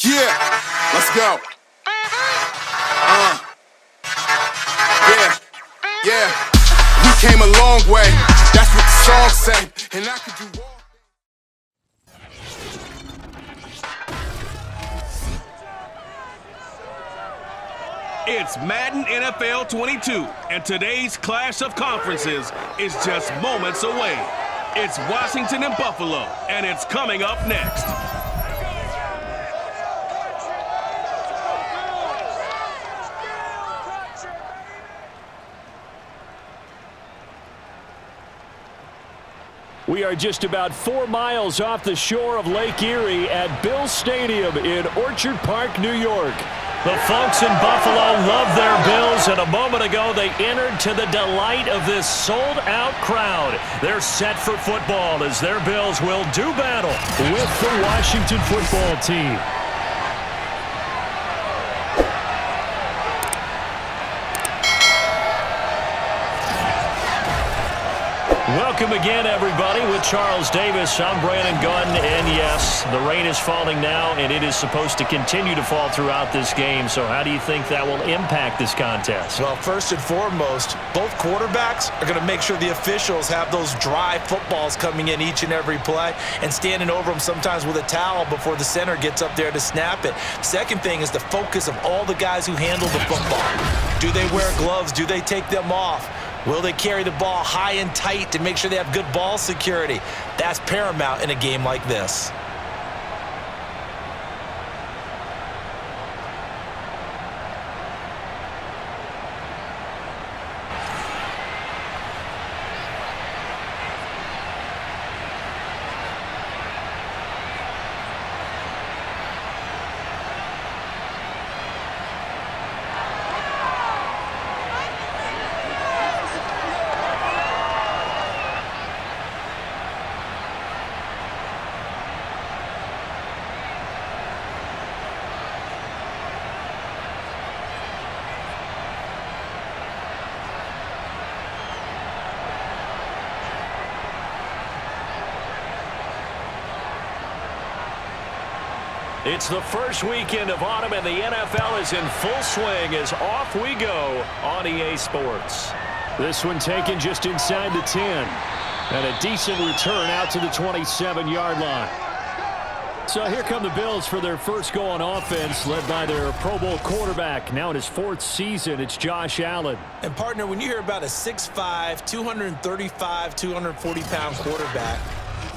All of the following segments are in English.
Yeah, let's go. Yeah. We came a long way. That's what the song say. And I could do all. It's Madden NFL 22, and today's clash of conferences is just moments away. It's Washington and Buffalo, and it's coming up next. We are just about 4 miles off the shore of Lake Erie at Bill Stadium in Orchard Park, New York. The folks in Buffalo love their Bills, and a moment ago they entered to the delight of this sold-out crowd. They're set for football as their Bills will do battle with the Washington football team. Welcome again, everybody, with Charles Davis. I'm Brandon Gunn, and yes, the rain is falling now, and it is supposed to continue to fall throughout this game. So how do you think that will impact this contest? Well, first and foremost, both quarterbacks are going to make sure the officials have those dry footballs coming in each and every play and standing over them sometimes with a towel before the center gets up there to snap it. Second thing is the focus of all the guys who handle the football. Do they wear gloves? Do they take them off? Will they carry the ball high and tight to make sure they have good ball security? That's paramount in a game like this. It's the first weekend of autumn, and the NFL is in full swing as off we go on EA Sports. This one taken just inside the 10, and a decent return out to the 27-yard line. So here come the Bills for their first go on offense, led by their Pro Bowl quarterback. Now in his 4th season, it's Josh Allen. And, partner, when you hear about a 6'5", 235, 240-pound quarterback,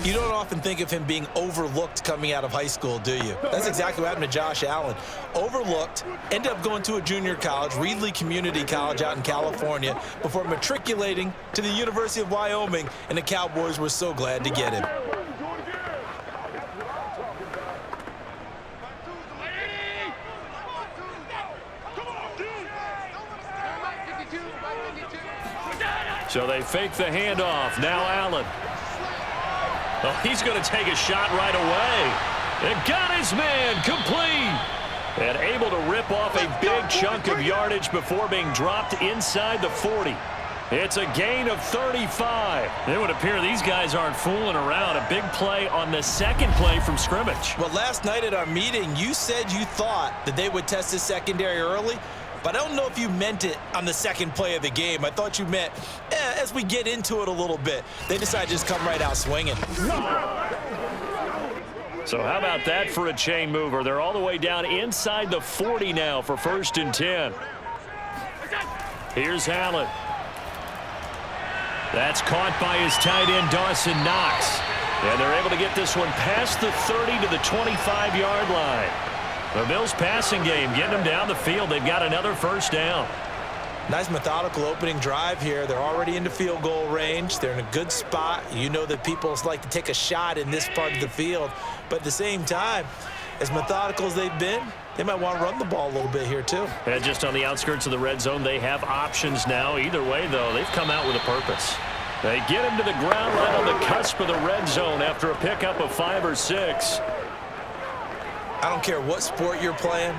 you don't often think of him being overlooked coming out of high school, do you? That's exactly what happened to Josh Allen. Overlooked, ended up going to a junior college, Reedley Community College out in California, before matriculating to the University of Wyoming, and the Cowboys were so glad to get him. So they fake the handoff. Now Allen. Oh, he's going to take a shot right away. And got his man complete. And able to rip off a big chunk of yardage before being dropped inside the 40. It's a gain of 35. It would appear these guys aren't fooling around. A big play on the second play from scrimmage. Well, last night at our meeting, you said you thought that they would test the secondary early. But I don't know if you meant it on the second play of the game. I thought you meant, as we get into it a little bit, they decided to just come right out swinging. So how about that for a chain mover? They're all the way down inside the 40 now for 1st and 10. Here's Allen. That's caught by his tight end, Dawson Knox. And they're able to get this one past the 30 to the 25-yard line. The Bills passing game, getting them down the field. They've got another first down. Nice methodical opening drive here. They're already into field goal range. They're in a good spot. You know that people like to take a shot in this part of the field. But at the same time, as methodical as they've been, they might want to run the ball a little bit here too. And just on the outskirts of the red zone, they have options now. Either way, though, they've come out with a purpose. They get him to the ground right on the cusp of the red zone after a pickup of 5 or 6. I don't care what sport you're playing.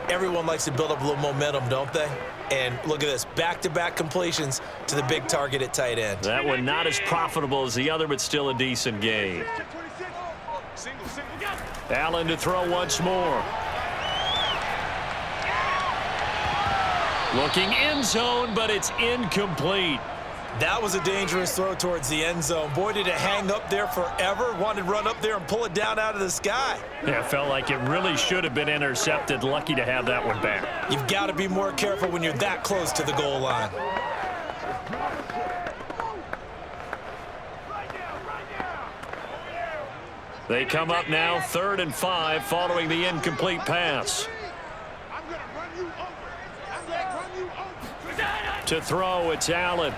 Everyone likes to build up a little momentum, don't they? And look at this, back-to-back completions to the big target at tight end. That one not as profitable as the other, but still a decent gain. Single. Allen to throw once more. Looking end zone, but it's incomplete. That was a dangerous throw towards the end zone. Boy, did it hang up there forever. Wanted to run up there and pull it down out of the sky. Yeah, it felt like it really should have been intercepted. Lucky to have that one back. You've got to be more careful when you're that close to the goal line. They come up now 3rd and 5 following the incomplete pass. To throw, it's Allen.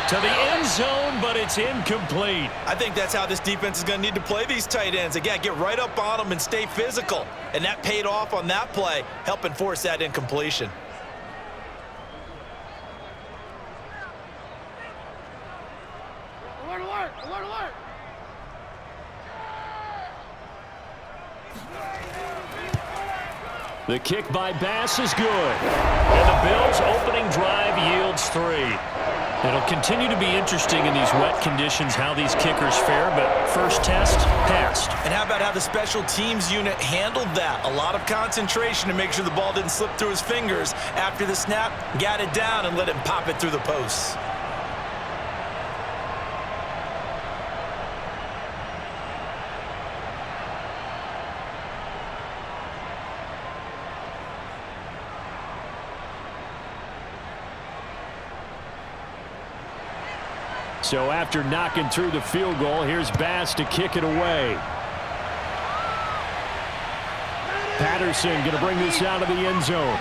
To the end zone, but it's incomplete. I think that's how this defense is going to need to play these tight ends. Again, get right up on them and stay physical. And that paid off on that play, helping force that incompletion. Alert, alert, alert, alert. The kick by Bass is good. And the Bills' opening drive yields 3. It'll continue to be interesting in these wet conditions how these kickers fare, but first test, passed. And how about how the special teams unit handled that? A lot of concentration to make sure the ball didn't slip through his fingers. After the snap, got it down and let him pop it through the posts. So after knocking through the field goal, here's Bass to kick it away. Patterson going to bring this out of the end zone.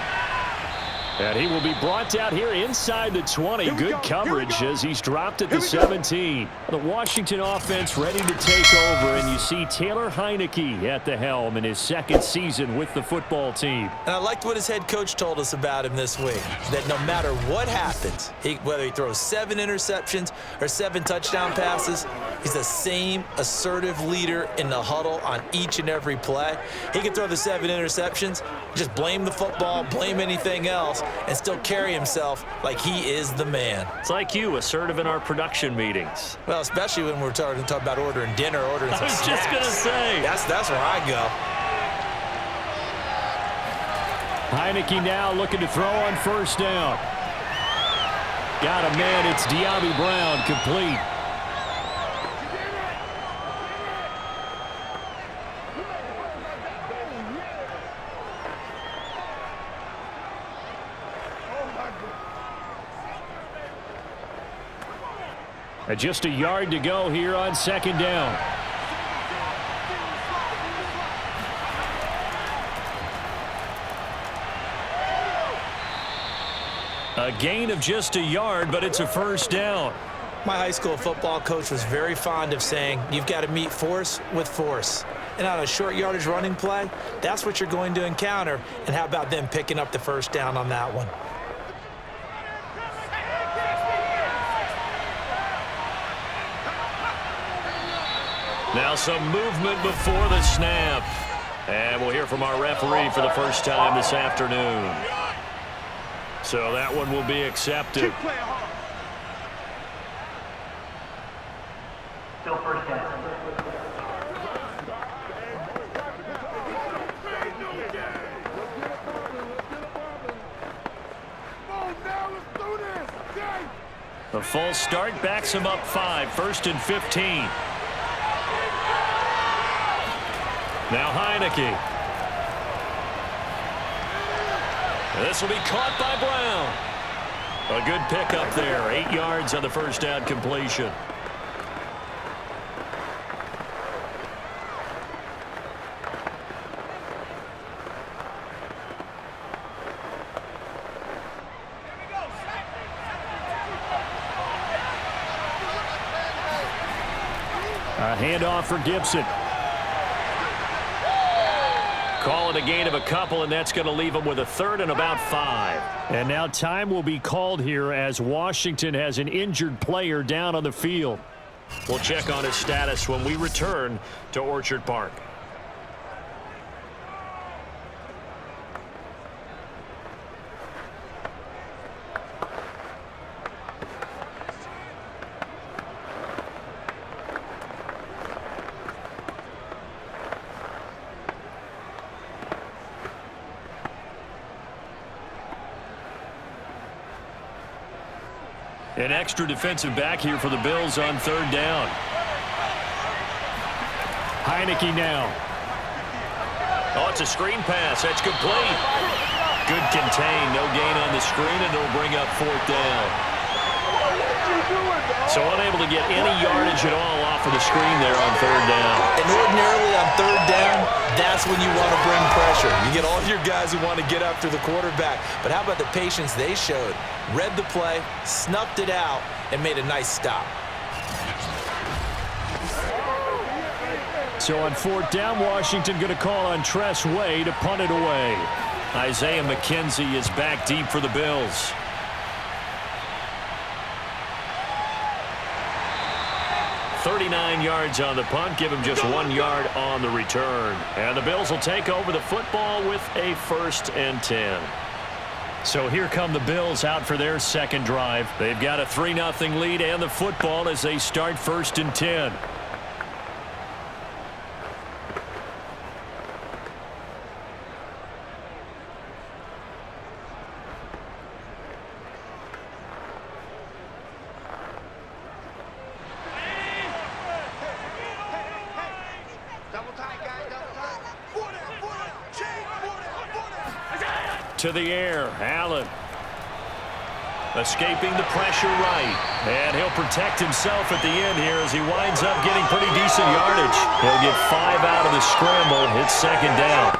And he will be brought down here inside the 20. Good coverage as he's dropped at the 17. The Washington offense ready to take over, and you see Taylor Heineke at the helm in his 2nd season with the football team. And I liked what his head coach told us about him this week, that no matter what happens, whether he throws 7 interceptions or 7 touchdown passes, he's the same assertive leader in the huddle on each and every play. He can throw the 7 interceptions, just blame the football, blame anything else, and still carry himself like he is the man. It's like you, assertive in our production meetings. Well, especially when we're talking about ordering dinner, ordering some snacks. I was just going to say. That's where I go. Heineke now looking to throw on first down. Got a man, it's De'Ami Brown, complete. And just a yard to go here on 2nd down. A gain of just a yard, but it's a first down. My high school football coach was very fond of saying, you've got to meet force with force. And on a short yardage running play, that's what you're going to encounter. And how about them picking up the first down on that one? Now some movement before the snap. And we'll hear from our referee for the first time this afternoon. So that one will be accepted. Still first down. The false start backs him up 5, 1st and 15. Now Heineke. This will be caught by Brown. A good pickup there. 8 yards on the first down completion. A handoff for Gibson. Call it a gain of a couple, and that's going to leave them with a 3rd and about 5. And now time will be called here as Washington has an injured player down on the field. We'll check on his status when we return to Orchard Park. An extra defensive back here for the Bills on third down. Heineke now. Oh, it's a screen pass. That's complete. Good contain. No gain on the screen, and it'll bring up fourth down. So unable to get any yardage at all off of the screen there on third down. And ordinarily on third down, that's when you want to bring pressure. You get all your guys who want to get after the quarterback. But how about the patience they showed? Read the play, snuffed it out, and made a nice stop. So on fourth down, Washington going to call on Tress Way to punt it away. Isaiah McKenzie is back deep for the Bills. .39 yards on the punt, give him just 1 yard on the return. And the Bills will take over the football with a 1st and 10. So here come the Bills out for their second drive. They've got a 3-0 lead and the football as they start 1st and 10. To the air, Allen. Escaping the pressure right. And he'll protect himself at the end here as he winds up getting pretty decent yardage. He'll get 5 out of the scramble. It's second down.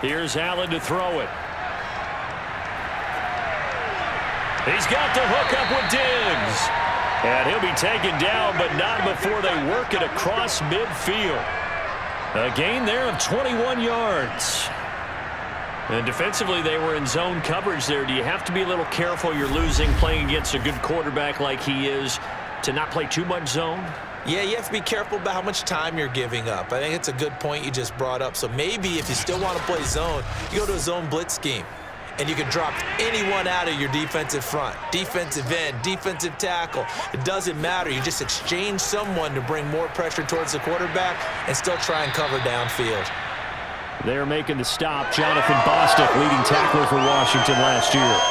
Here's Allen to throw it. He's got the hook up with Diggs. And he'll be taken down, but not before they work it across midfield. A gain there of 21 yards. And defensively, they were in zone coverage there. Do you have to be a little careful? You're losing playing against a good quarterback like he is to not play too much zone? Yeah, you have to be careful about how much time you're giving up. I think it's a good point you just brought up. So maybe if you still want to play zone, you go to a zone blitz scheme. And you can drop anyone out of your defensive front, defensive end, defensive tackle. It doesn't matter. You just exchange someone to bring more pressure towards the quarterback and still try and cover downfield. They're making the stop. Jonathan Bostic, leading tackler for Washington last year.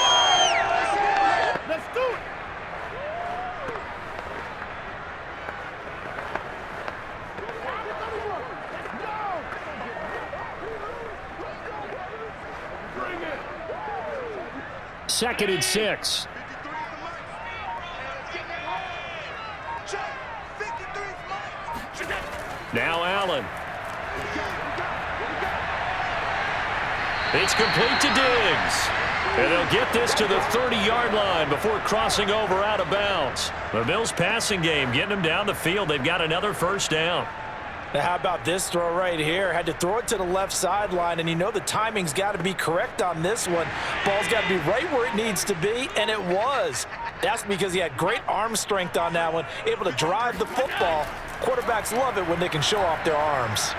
Second and 6. Now Allen. It's complete to Diggs. And they'll get this to the 30-yard line before crossing over out of bounds. The Bills passing game getting them down the field. They've got another first down. Now, how about this throw right here? Had to throw it to the left sideline, and you know the timing's got to be correct on this one. Ball's got to be right where it needs to be, and it was. That's because he had great arm strength on that one, able to drive the football. Quarterbacks love it when they can show off their arms.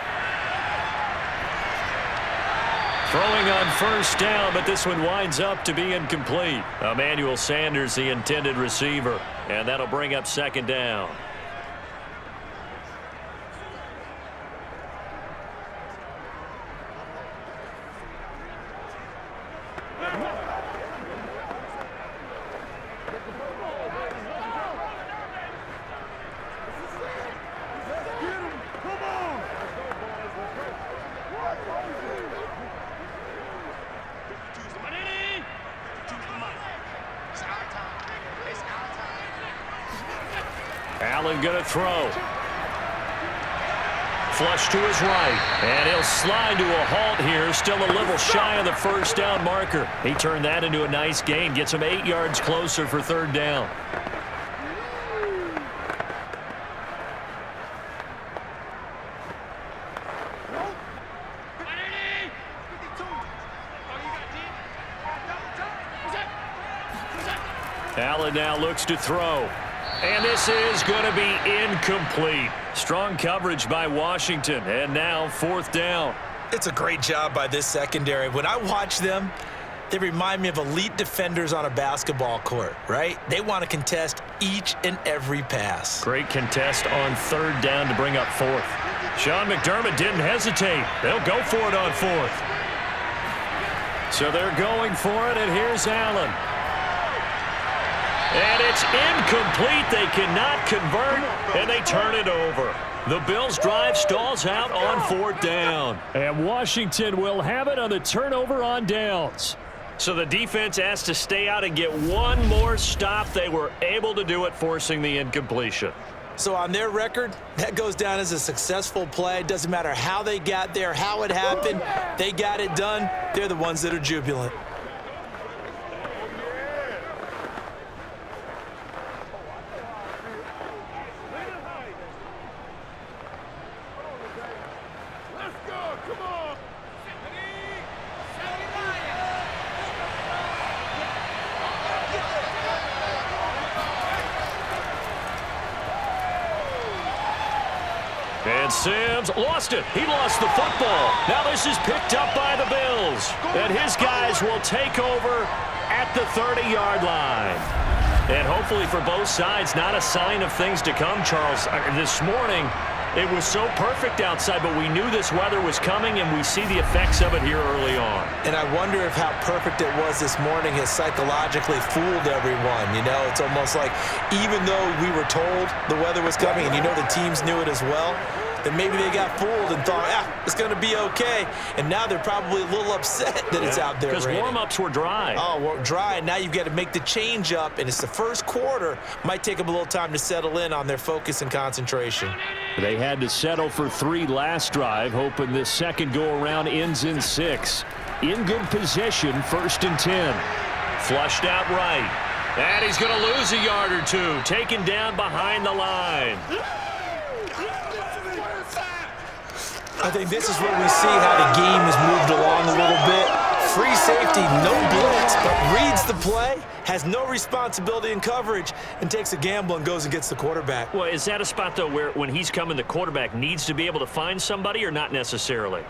Throwing on first down, but this one winds up to be incomplete. Emmanuel Sanders, the intended receiver, and that'll bring up second down. Allen going to throw. Flush to his right. And he'll slide to a halt here. Still a little shy of the first down marker. He turned that into a nice gain. Gets him 8 yards closer for third down. Allen now looks to throw. And this is going to be incomplete. Strong coverage by Washington. And now fourth down. It's a great job by this secondary. When I watch them, they remind me of elite defenders on a basketball court, right? They want to contest each and every pass. Great contest on third down to bring up fourth. Sean McDermott didn't hesitate. They'll go for it on fourth. So they're going for it, and here's Allen. And it's incomplete. They cannot convert, and they turn it over. The Bills' drive stalls out on fourth down. And Washington will have it on the turnover on downs. So the defense has to stay out and get one more stop. They were able to do it, forcing the incompletion. So on their record, that goes down as a successful play. It doesn't matter how they got there, how it happened. They got it done. They're the ones that are jubilant. And Sims lost it. He lost the football. Now this is picked up by the Bills. And his guys will take over at the 30-yard line. And hopefully for both sides, not a sign of things to come, Charles. This morning, it was so perfect outside, but we knew this weather was coming, and we see the effects of it here early on. And I wonder if how perfect it was this morning has psychologically fooled everyone. You know, it's almost like even though we were told the weather was coming, and you know the teams knew it as well, then maybe they got fooled and thought, it's going to be okay. And now they're probably a little upset that it's out there because raining. Warm-ups were dry. Oh, well, dry. Now you've got to make the change up, and it's the first quarter. Might take them a little time to settle in on their focus and concentration. They had to settle for 3 last drive, hoping this second go-around ends in 6. In good position, 1st and 10. Flushed out right. And he's going to lose a yard or two. Taken down behind the line. I think this is where we see how the game has moved along a little bit. Free safety, no blitz, but reads the play, has no responsibility in coverage, and takes a gamble and goes and gets the quarterback. Well, is that a spot, though, where when he's coming, the quarterback needs to be able to find somebody or not necessarily?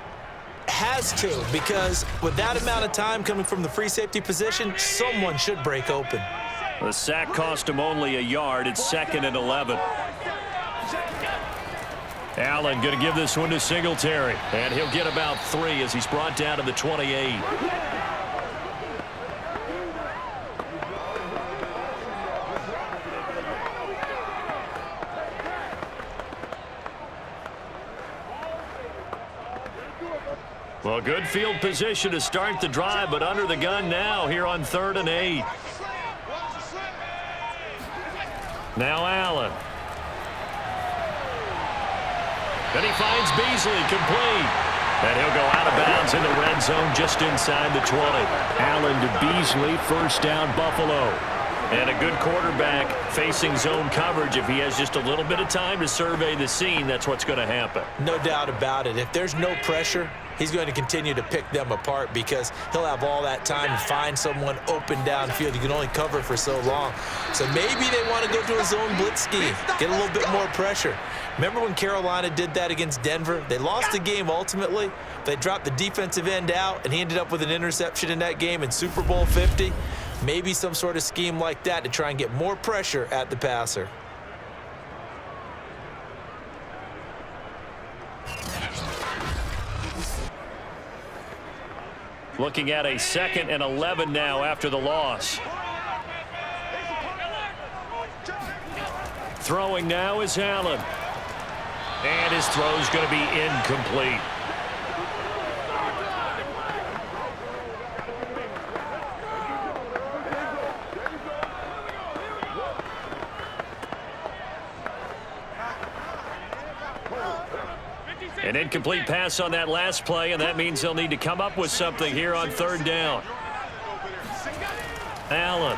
Has to, because with that amount of time coming from the free safety position, someone should break open. The sack cost him only a yard. It's 2nd and 11. Allen going to give this one to Singletary, and he'll get about 3 as he's brought down to the 28. Well, good field position to start the drive, but under the gun now here on 3rd and 8. Now Allen. Then he finds Beasley, complete. And he'll go out of bounds in the red zone just inside the 20. Allen to Beasley, 1st down Buffalo. And a good quarterback facing zone coverage. If he has just a little bit of time to survey the scene, that's what's going to happen. No doubt about it. If there's no pressure, he's going to continue to pick them apart because he'll have all that time to find someone open downfield. You can only cover for so long. So maybe they want to go to a zone blitz scheme, get a little bit more pressure. Remember when Carolina did that against Denver? They lost the game ultimately. They dropped the defensive end out, and he ended up with an interception in that game in Super Bowl 50. Maybe some sort of scheme like that to try and get more pressure at the passer. Looking at a 2nd and 11 now after the loss. Throwing now is Allen. And his throw's going to be incomplete. An incomplete pass on that last play, and that means they'll need to come up with something here on 3rd down. Allen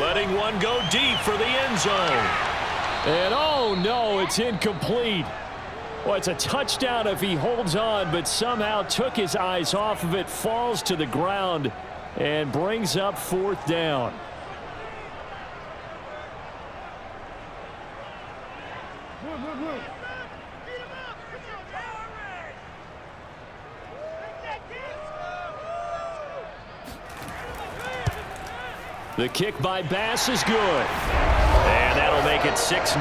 letting one go deep for the end zone. And oh no, it's incomplete. Well, it's a touchdown if he holds on, but somehow took his eyes off of it, falls to the ground, and brings up 4th down. The kick by Bass is good. And that'll make it 6-0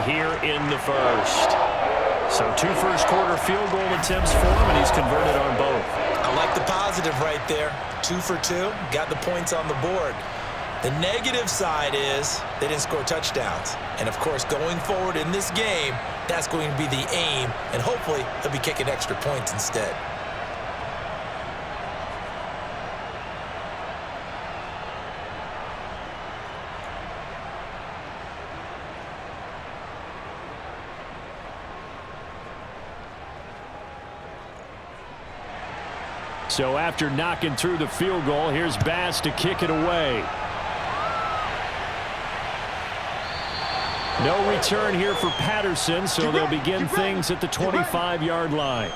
here in the first. So 2 first-quarter field goal attempts for him, and he's converted on both. I like the positive right there. 2 for 2, got the points on the board. The negative side is they didn't score touchdowns. And, of course, going forward in this game, that's going to be the aim, and hopefully he'll be kicking extra points instead. So after knocking through the field goal, here's Bass to kick it away. No return here for Patterson, so they'll begin things at the 25-yard line.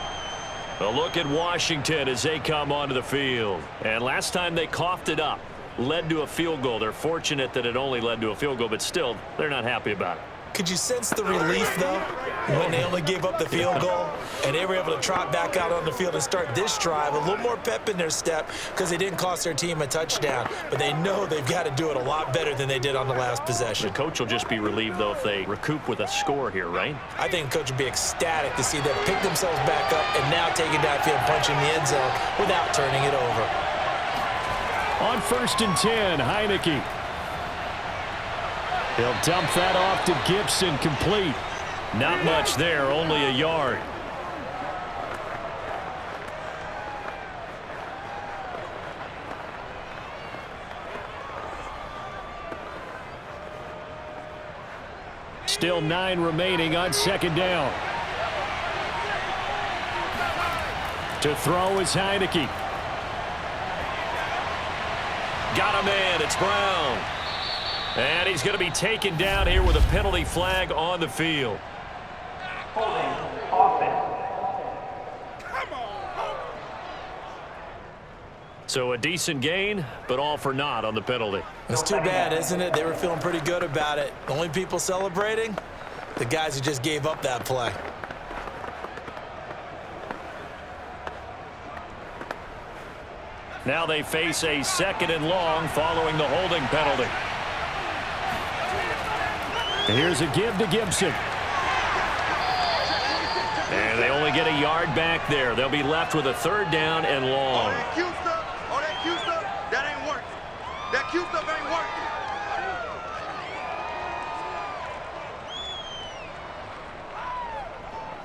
A look at Washington as they come onto the field. And last time they coughed it up, led to a field goal. They're fortunate that it only led to a field goal, but still, they're not happy about it. Could you sense the relief, though, when they only gave up the field goal and they were able to trot back out on the field and start this drive? A little more pep in their step because they didn't cost their team a touchdown, but they know they've got to do it a lot better than they did on the last possession. The coach will just be relieved, though, if they recoup with a score here, right? I think the coach would be ecstatic to see them pick themselves back up and now take it downfield, punching the end zone without turning it over. On 1st and 10, Heineke. He'll dump that off to Gibson, complete. Not much there, only a yard. Still 9 remaining on 2nd down. To throw is Heineke. Got a man, it's Brown. And he's going to be taken down here with a penalty flag on the field. So a decent gain, but all for naught on the penalty. It's too bad, isn't it? They were feeling pretty good about it. The only people celebrating, the guys who just gave up that play. Now they face a 2nd and long following the holding penalty. Here's a give to Gibson. And they only get a yard back there. They'll be left with a 3rd down and long. All that Q stuff, that ain't working. That Q stuff ain't working.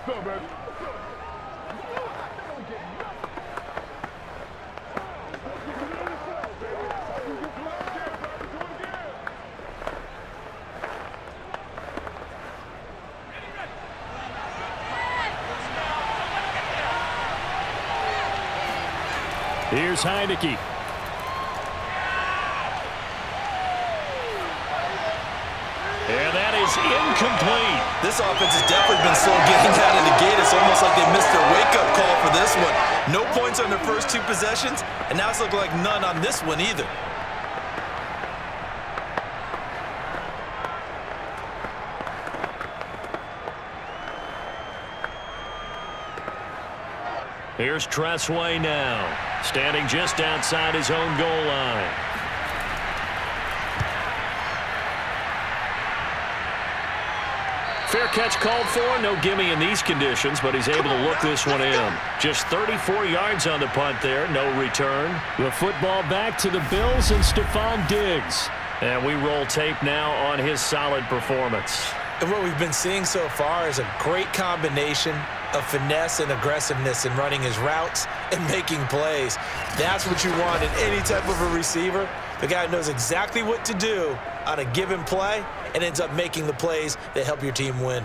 Go, baby. Here's Heineke. And that is incomplete. This offense has definitely been slow getting out of the gate. It's almost like they missed their wake-up call for this one. No points on their first 2 possessions, and now it's looking like none on this one either. Here's Tressway now, standing just outside his own goal line. Fair catch called for. No gimme in these conditions, but he's able to look this one in. Just 34 yards on the punt there. No return. The football back to the Bills and Stephon Diggs. And we roll tape now on his solid performance. And what we've been seeing so far is a great combination of finesse and aggressiveness in running his routes and making plays. That's what you want in any type of a receiver. The guy knows exactly what to do on a given play and ends up making the plays that help your team win.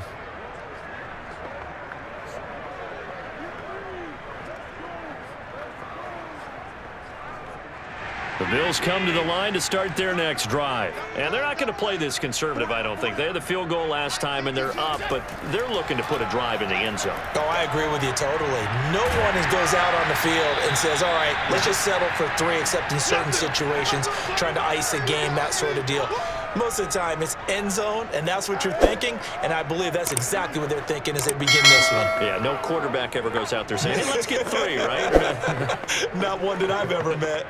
The Bills come to the line to start their next drive. And they're not going to play this conservative, I don't think. They had the field goal last time, and they're up, but they're looking to put a drive in the end zone. Oh, I agree with you totally. No one goes out on the field and says, all right, let's just settle for 3, except in certain situations, trying to ice a game, that sort of deal. Most of the time, it's end zone, and that's what you're thinking, and I believe that's exactly what they're thinking as they begin this one. Yeah, no quarterback ever goes out there saying, hey, let's get 3, right? Not one that I've ever met.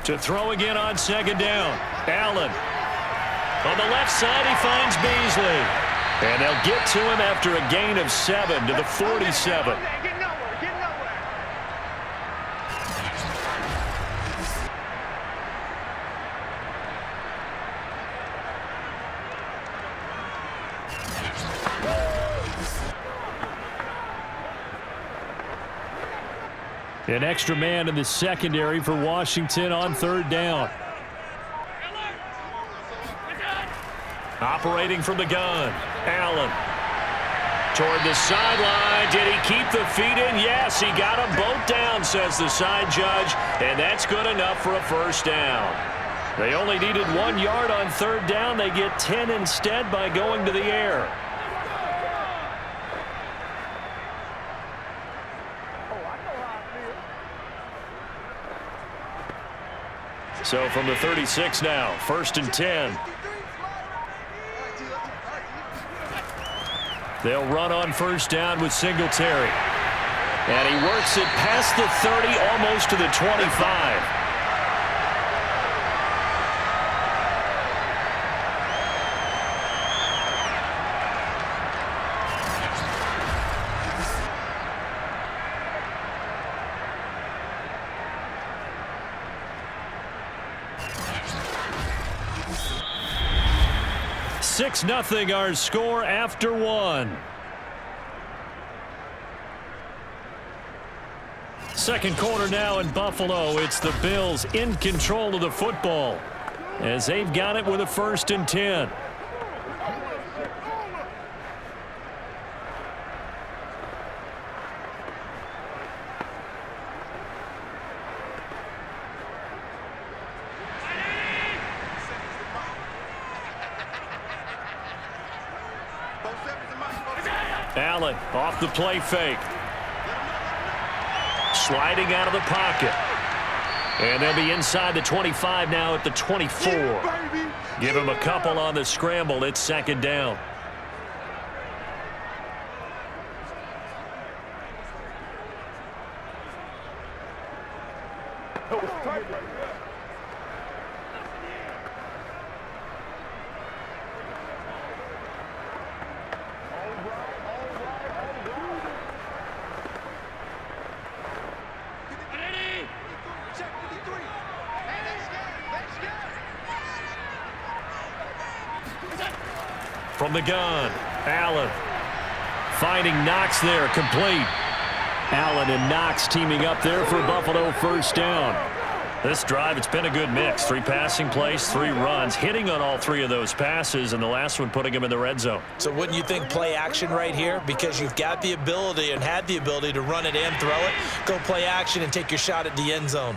To throw again on second down. Allen. On the left side, he finds Beasley. And they'll get to him after a gain of 7 to the 47. An extra man in the secondary for Washington on third down. Operating from the gun. Allen. Toward the sideline. Did he keep the feet in? Yes, he got them both down, says the side judge. And that's good enough for a first down. They only needed 1 yard on third down. They get 10 instead by going to the air. So from the 36 now, 1st and 10. They'll run on first down with Singletary. And he works it past the 30, almost to the 25. Nothing our score after 1. Second quarter now in Buffalo. It's the Bills in control of the football as they've got it with a 1st and 10. Allen off the play fake. Sliding out of the pocket. And they'll be inside the 25 now at the 24. Give him a couple on the scramble. It's second down. From the gun, Allen finding Knox there, complete. Allen and Knox teaming up there for Buffalo first down. This drive, it's been a good mix. 3 passing plays, 3 runs, hitting on all 3 of those passes, and the last one putting him in the red zone. So wouldn't you think play action right here? Because you've got the ability and had the ability to run it and throw it. Go play action and take your shot at the end zone.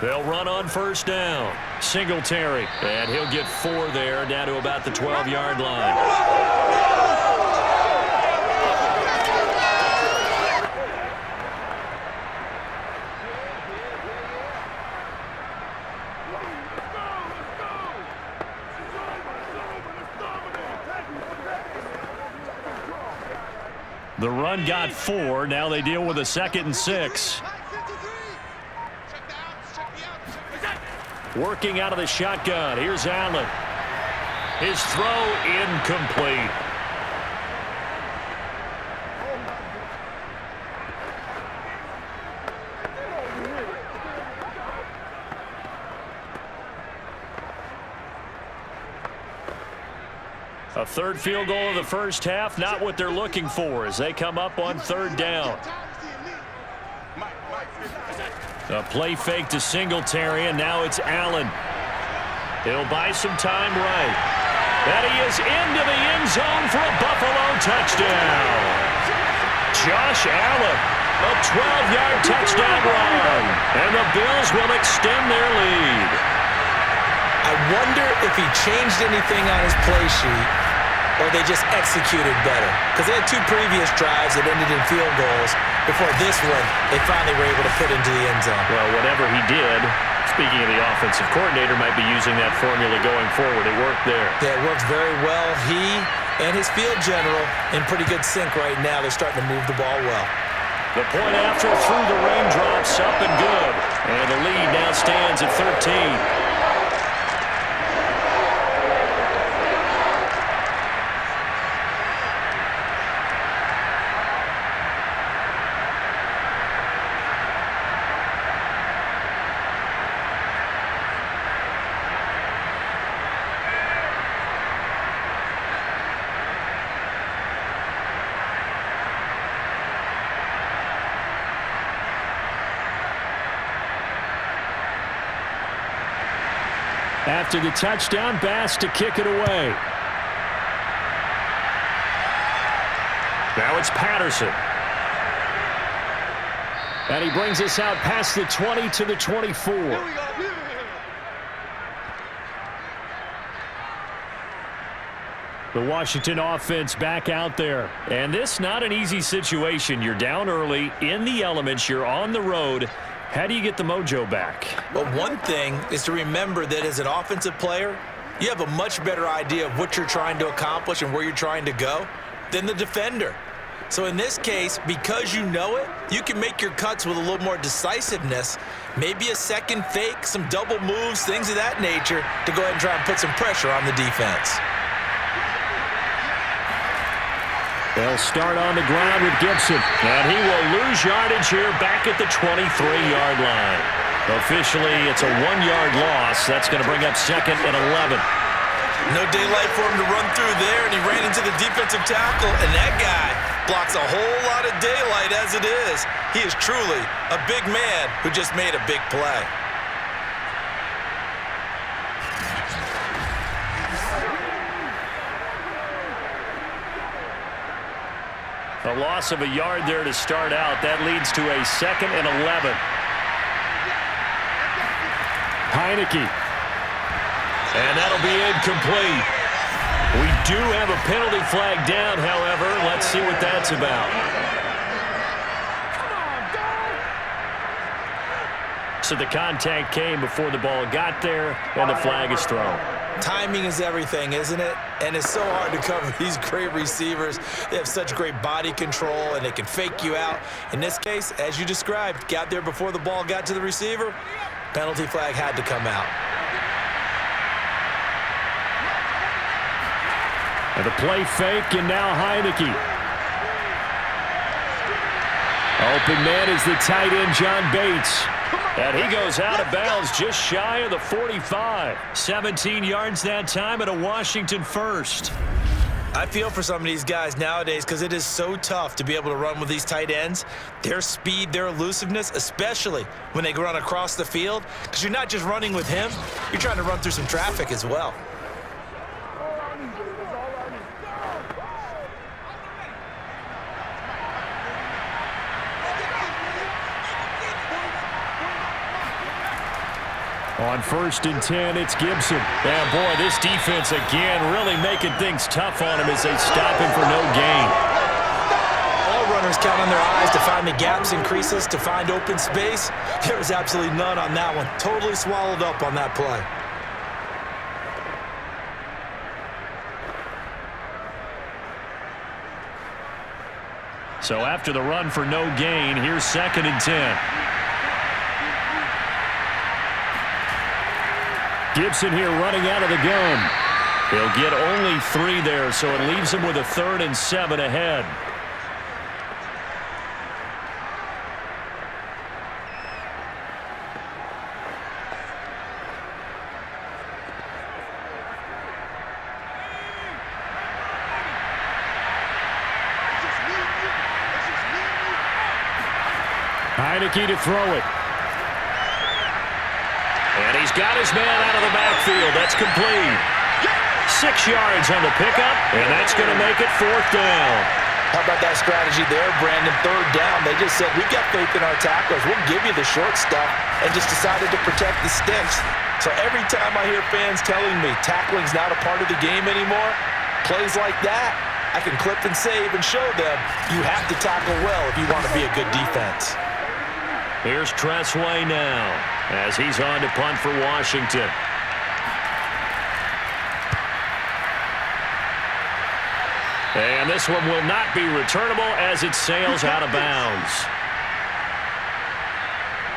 They'll run on first down. Singletary. And he'll get 4 there, down to about the 12-yard line. The run got 4. Now they deal with a 2nd and 6. Working out of the shotgun. Here's Allen. His throw incomplete. A 3rd field goal of the first half, not what they're looking for as they come up on 3rd down. A play fake to Singletary, and now it's Allen. He'll buy some time right. And he is into the end zone for a Buffalo touchdown. Josh Allen, a 12-yard touchdown run. And the Bills will extend their lead. I wonder if he changed anything on his play sheet or they just executed better. Because they had 2 previous drives that ended in field goals. Before this one, they finally were able to put into the end zone. Well, whatever he did, speaking of the offensive coordinator, might be using that formula going forward. It worked there. Yeah, it worked very well. He and his field general in pretty good sync right now. They're starting to move the ball well. The point after through the raindrops, up and good. And the lead now stands at 13. After the touchdown, Bass to kick it away. Now it's Patterson. And he brings us out past the 20 to the 24. The Washington offense back out there. And this not an easy situation. You're down early, in the elements, you're on the road. How do you get the mojo back? Well, one thing is to remember that as an offensive player, you have a much better idea of what you're trying to accomplish and where you're trying to go than the defender. So in this case, because you know it, you can make your cuts with a little more decisiveness, maybe a second fake, some double moves, things of that nature, to go ahead and try and put some pressure on the defense. They'll start on the ground with Gibson. And he will lose yardage here back at the 23-yard line. Officially, it's a 1-yard loss. That's going to bring up 2nd and 11. No daylight for him to run through there, and he ran into the defensive tackle, and that guy blocks a whole lot of daylight as it is. He is truly a big man who just made a big play. A loss of a yard there to start out. That leads to a 2nd and 11. Heineke. And that'll be incomplete. We do have a penalty flag down, however. Let's see what that's about. So the contact came before the ball got there, and the flag is thrown. Timing is everything, isn't it? And it's so hard to cover these great receivers. They have such great body control, and they can fake you out. In this case, as you described, got there before the ball got to the receiver. Penalty flag had to come out. And the play fake, and now Heineke. Open man is the tight end, John Bates. And he goes out of bounds just shy of the 45. 17 yards that time and a Washington first. I feel for some of these guys nowadays because it is so tough to be able to run with these tight ends. Their speed, their elusiveness, especially when they run across the field. Because you're not just running with him, you're trying to run through some traffic as well. On 1st and 10, it's Gibson. And boy, this defense again really making things tough on him as they stop him for no gain. All runners count on their eyes to find the gaps and creases, to find open space. There was absolutely none on that one. Totally swallowed up on that play. So after the run for no gain, here's 2nd and 10. Gibson here running out of the gun. He'll get only 3 there, so it leaves him with a 3rd and 7 ahead. Heineke to throw it. And he's got his man out of the backfield. That's complete. 6 yards on the pickup, and that's going to make it 4th down. How about that strategy there, Brandon? 3rd down. They just said, we've got faith in our tacklers. We'll give you the short stuff, and just decided to protect the sticks. So every time I hear fans telling me tackling's not a part of the game anymore, plays like that, I can clip and save and show them you have to tackle well if you want to be a good defense. Here's Tressway now as he's on to punt for Washington. And this one will not be returnable as it sails out of bounds.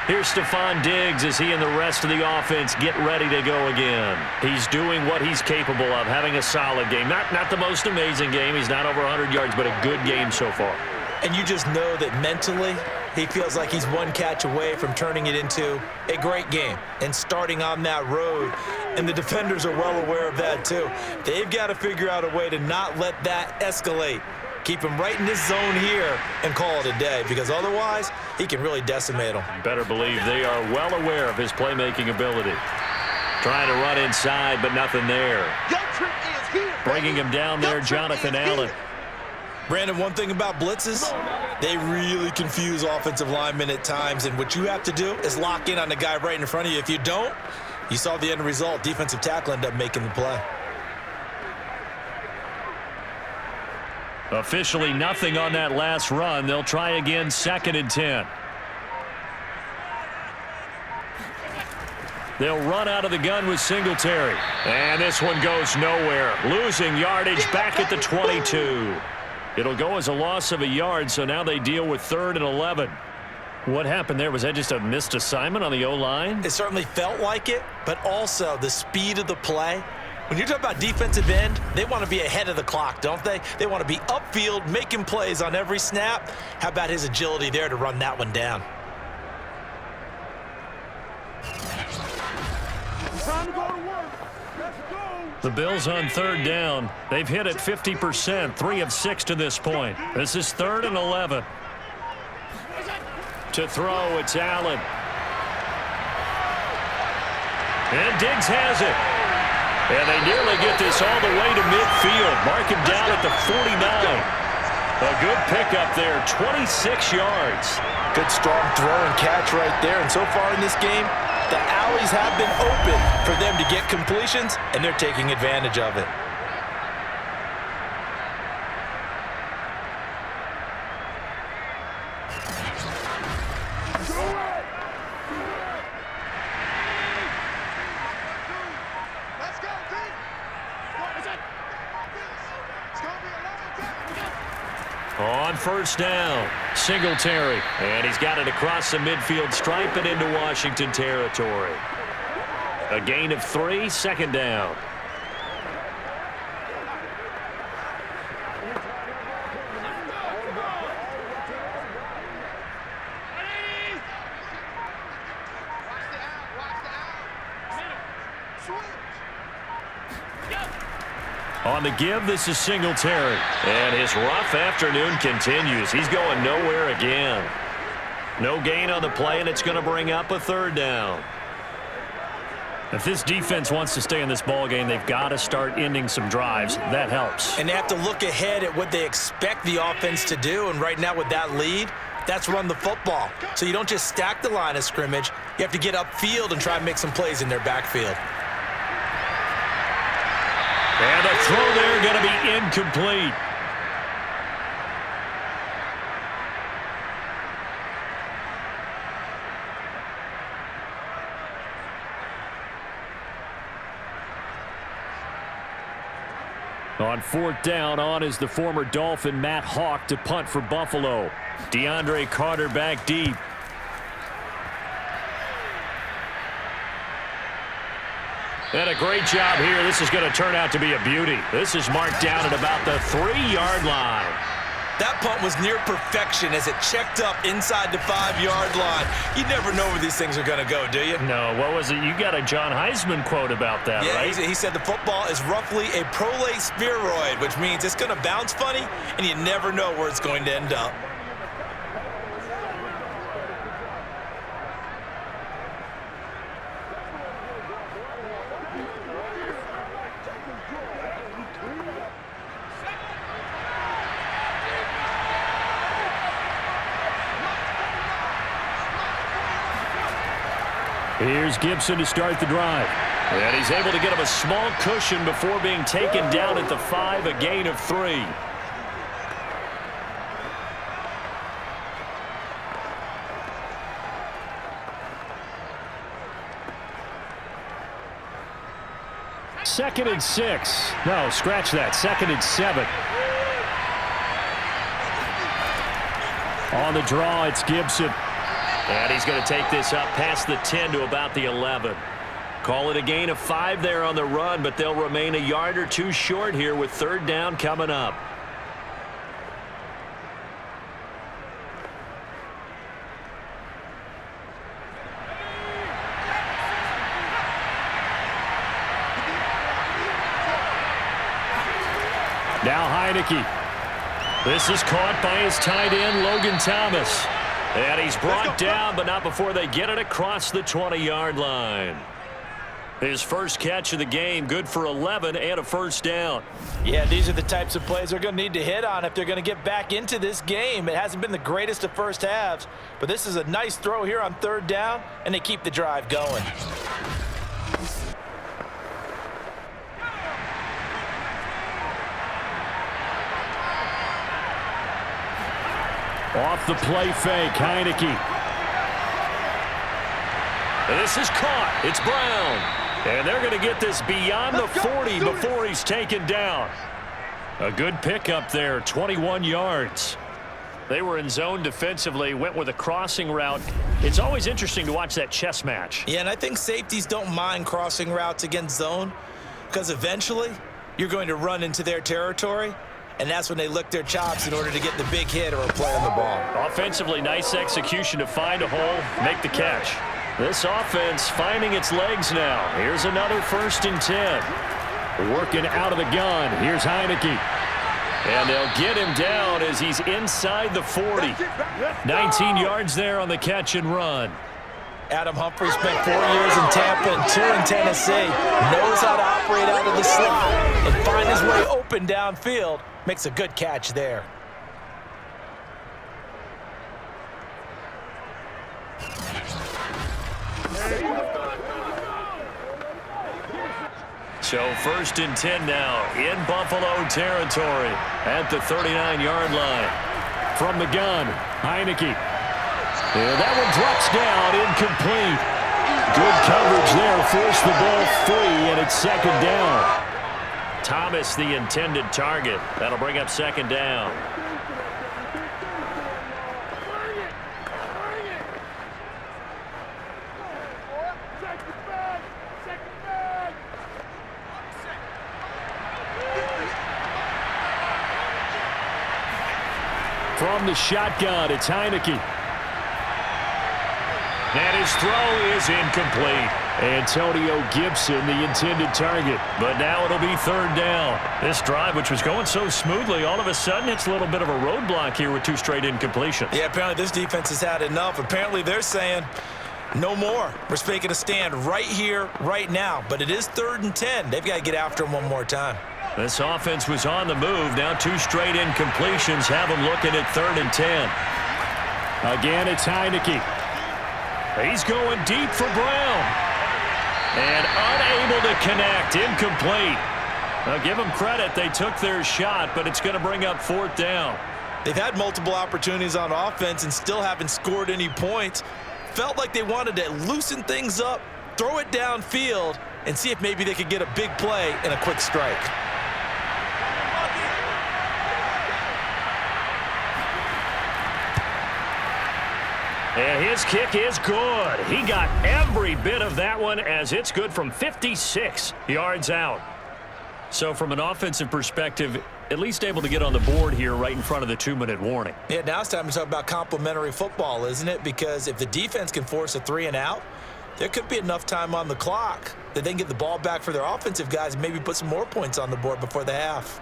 Here's Stephon Diggs as he and the rest of the offense get ready to go again. He's doing what he's capable of, having a solid game. Not the most amazing game. He's not over 100 yards, but a good game so far. And you just know that mentally he feels like he's one catch away from turning it into a great game and starting on that road. And the defenders are well aware of that too. They've got to figure out a way to not let that escalate. Keep him right in this zone here and call it a day, because otherwise he can really decimate him. Better believe they are well aware of his playmaking ability. Trying to run inside, but nothing there. Your trick is here. Bringing him down there, Jonathan Allen. Brandon, one thing about blitzes, they really confuse offensive linemen at times, and what you have to do is lock in on the guy right in front of you. If you don't, you saw the end result. Defensive tackle ended up making the play. Officially nothing on that last run. They'll try again, 2nd and 10. They'll run out of the gun with Singletary. And this one goes nowhere. Losing yardage back at the 22. It'll go as a loss of a yard, so now they deal with 3rd and 11. What happened there? Was that just a missed assignment on the O-line? It certainly felt like it, but also the speed of the play. When you're talking about defensive end, they want to be ahead of the clock, don't they? They want to be upfield, making plays on every snap. How about his agility there to run that one down? Time to go to work. Let's go. The Bills on 3rd down. They've hit it 50%, 3 of 6 to this point. This is 3rd and 11. To throw, it's Allen. And Diggs has it. And they nearly get this all the way to midfield. Mark him down at the 49. A good pickup there, 26 yards. Good strong throw and catch right there. And so far in this game, the alleys have been open for them to get completions, and they're taking advantage of it. Let's go, team. It's gonna be a long time. On 1st down, Singletary. And he's got it across the midfield stripe and into Washington territory. A gain of 3, 2nd down. On the give, this is Singletary. And his rough afternoon continues. He's going nowhere again. No gain on the play, and it's going to bring up a 3rd down. If this defense wants to stay in this ballgame, they've got to start ending some drives. That helps. And they have to look ahead at what they expect the offense to do. And right now with that lead, that's run the football. So you don't just stack the line of scrimmage. You have to get upfield and try and make some plays in their backfield. And the throw there going to be incomplete. On 4th down, on is the former Dolphin Matt Hawk to punt for Buffalo. DeAndre Carter back deep. And a great job here. This is going to turn out to be a beauty. This is marked down at about the 3-yard line. That punt was near perfection as it checked up inside the 5-yard line. You never know where these things are going to go, do you? No, what was it? You got a John Heisman quote about that, right? Yeah, he said the football is roughly a prolate spheroid, which means it's going to bounce funny, and you never know where it's going to end up. Here's Gibson to start the drive. And he's able to get him a small cushion before being taken down at the 5, a gain of 3. Second and 6. No, scratch that. 2nd and 7. On the draw, it's Gibson. And he's going to take this up past the 10 to about the 11. Call it a gain of 5 there on the run, but they'll remain a yard or two short here with third down coming up. Now Heineke. This is caught by his tight end, Logan Thomas. And he's brought down, but not before they get it across the 20-yard line. His first catch of the game, good for 11 and a first down. Yeah, these are the types of plays they're going to need to hit on if they're going to get back into this game. It hasn't been the greatest of first halves, but this is a nice throw here on third down, and they keep the drive going. Off the play fake, Heineke. This is caught. It's Brown. And they're going to get this beyond the 40 before he's taken down. A good pickup there, 21 yards. They were in zone defensively, went with a crossing route. It's always interesting to watch that chess match. Yeah, and I think safeties don't mind crossing routes against zone because eventually you're going to run into their territory, and that's when they lick their chops in order to get the big hit or a play on the ball. Offensively, nice execution to find a hole, make the catch. This offense finding its legs now. Here's another 1st and 10. Working out of the gun. Here's Heineke. And they'll get him down as he's inside the 40. 19 yards there on the catch and run. Adam Humphrey spent 4 years in Tampa and 2 in Tennessee. Knows how to operate out of the slot and find his way open downfield. Makes a good catch there. So 1st and 10 now in Buffalo territory at the 39-yard line. From the gun, Heineke. And that one drops down, incomplete. Good coverage there, forced the ball free, and it's 2nd down. Thomas, the intended target. That'll bring up 2nd down. From the shotgun, it's Heineke. And his throw is incomplete. Antonio Gibson, the intended target. But now it'll be 3rd down. This drive, which was going so smoothly, all of a sudden it's a little bit of a roadblock here with 2 straight incompletions. Yeah, apparently this defense has had enough. Apparently they're saying, no more. We're making a stand right here, right now. But it is 3rd and 10. They've got to get after him one more time. This offense was on the move. Now 2 straight incompletions have them looking at 3rd and 10. Again, it's Heineke. He's going deep for Brown. And unable to connect. Incomplete. Now give them credit. They took their shot, but it's going to bring up 4th down. They've had multiple opportunities on offense and still haven't scored any points. Felt like they wanted to loosen things up, throw it downfield, and see if maybe they could get a big play and a quick strike. And his kick is good. He got every bit of that one as it's good from 56 yards out. So from an offensive perspective, at least able to get on the board here right in front of the 2-minute warning. Yeah, now it's time to talk about complementary football, isn't it? Because if the defense can force a 3 and out, there could be enough time on the clock that they can get the ball back for their offensive guys and maybe put some more points on the board before the half.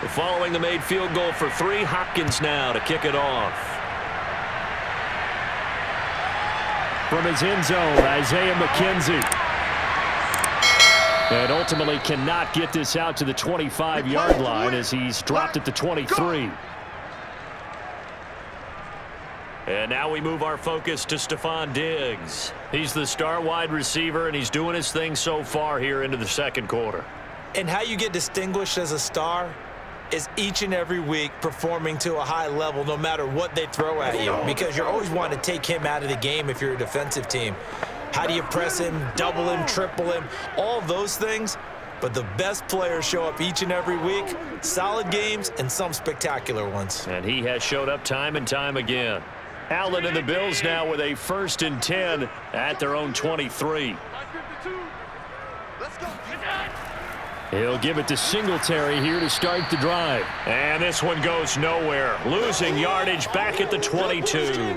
Following the made field goal for 3, Hopkins now to kick it off. From his end zone, Isaiah McKenzie. And ultimately cannot get this out to the 25-yard line as he's dropped at the 23. And now we move our focus to Stephon Diggs. He's the star wide receiver, and he's doing his thing so far here into the 2nd quarter. And how you get distinguished as a star is each and every week performing to a high level no matter what they throw at you, because you're always wanting to take him out of the game if you're a defensive team. How do you press him, double him, triple him, all those things? But the best players show up each and every week, solid games and some spectacular ones. And he has showed up time and time again. Allen and the Bills now with a 1st and 10 at their own 23. Let's go. He'll give it to Singletary here to start the drive. And this one goes nowhere. Losing yardage back at the 22.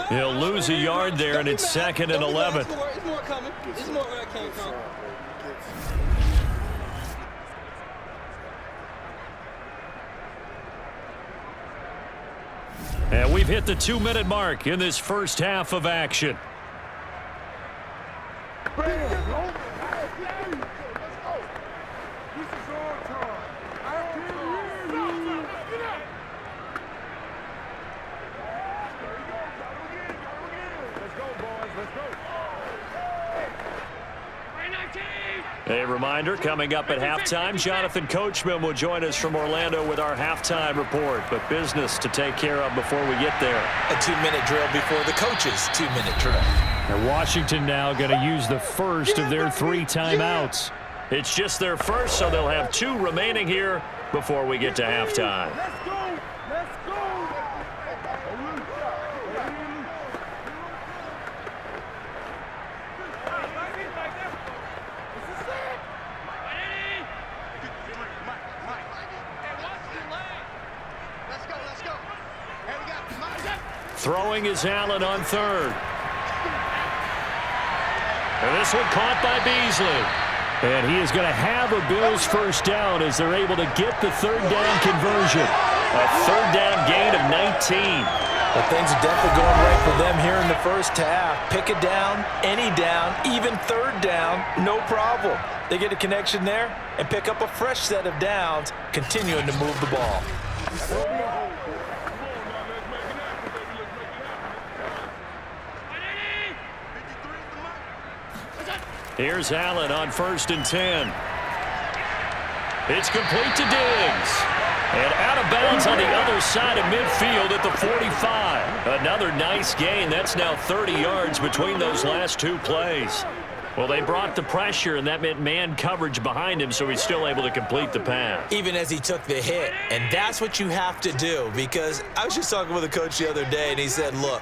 He'll lose a yard there, and it's 2nd and 11. It's more coming. It's more where I came from. And we've hit the 2-minute mark in this first half of action. A reminder, coming up at halftime, Jonathan Coachman will join us from Orlando with our halftime report. But business to take care of before we get there. A 2-minute drill before the coach's 2-minute drill. And Washington now going to use the first of their 3 timeouts. It's just their first, so they'll have 2 remaining here before we get to halftime. Let's go. Let's go. Throwing is Allen on 3rd. And this one caught by Beasley. And he is going to have a Bills first down as they're able to get the 3rd down conversion. A 3rd down gain of 19. But things are definitely going right for them here in the first half. Pick a down, any down, even 3rd down, no problem. They get a connection there and pick up a fresh set of downs, continuing to move the ball. Here's Allen on 1st and 10. It's complete to Diggs. And out of bounds on the other side of midfield at the 45. Another nice gain. That's now 30 yards between those last 2 plays. Well, they brought the pressure, and that meant man coverage behind him, so he's still able to complete the pass. Even as he took the hit. And that's what you have to do, because I was just talking with a coach the other day, and he said, look,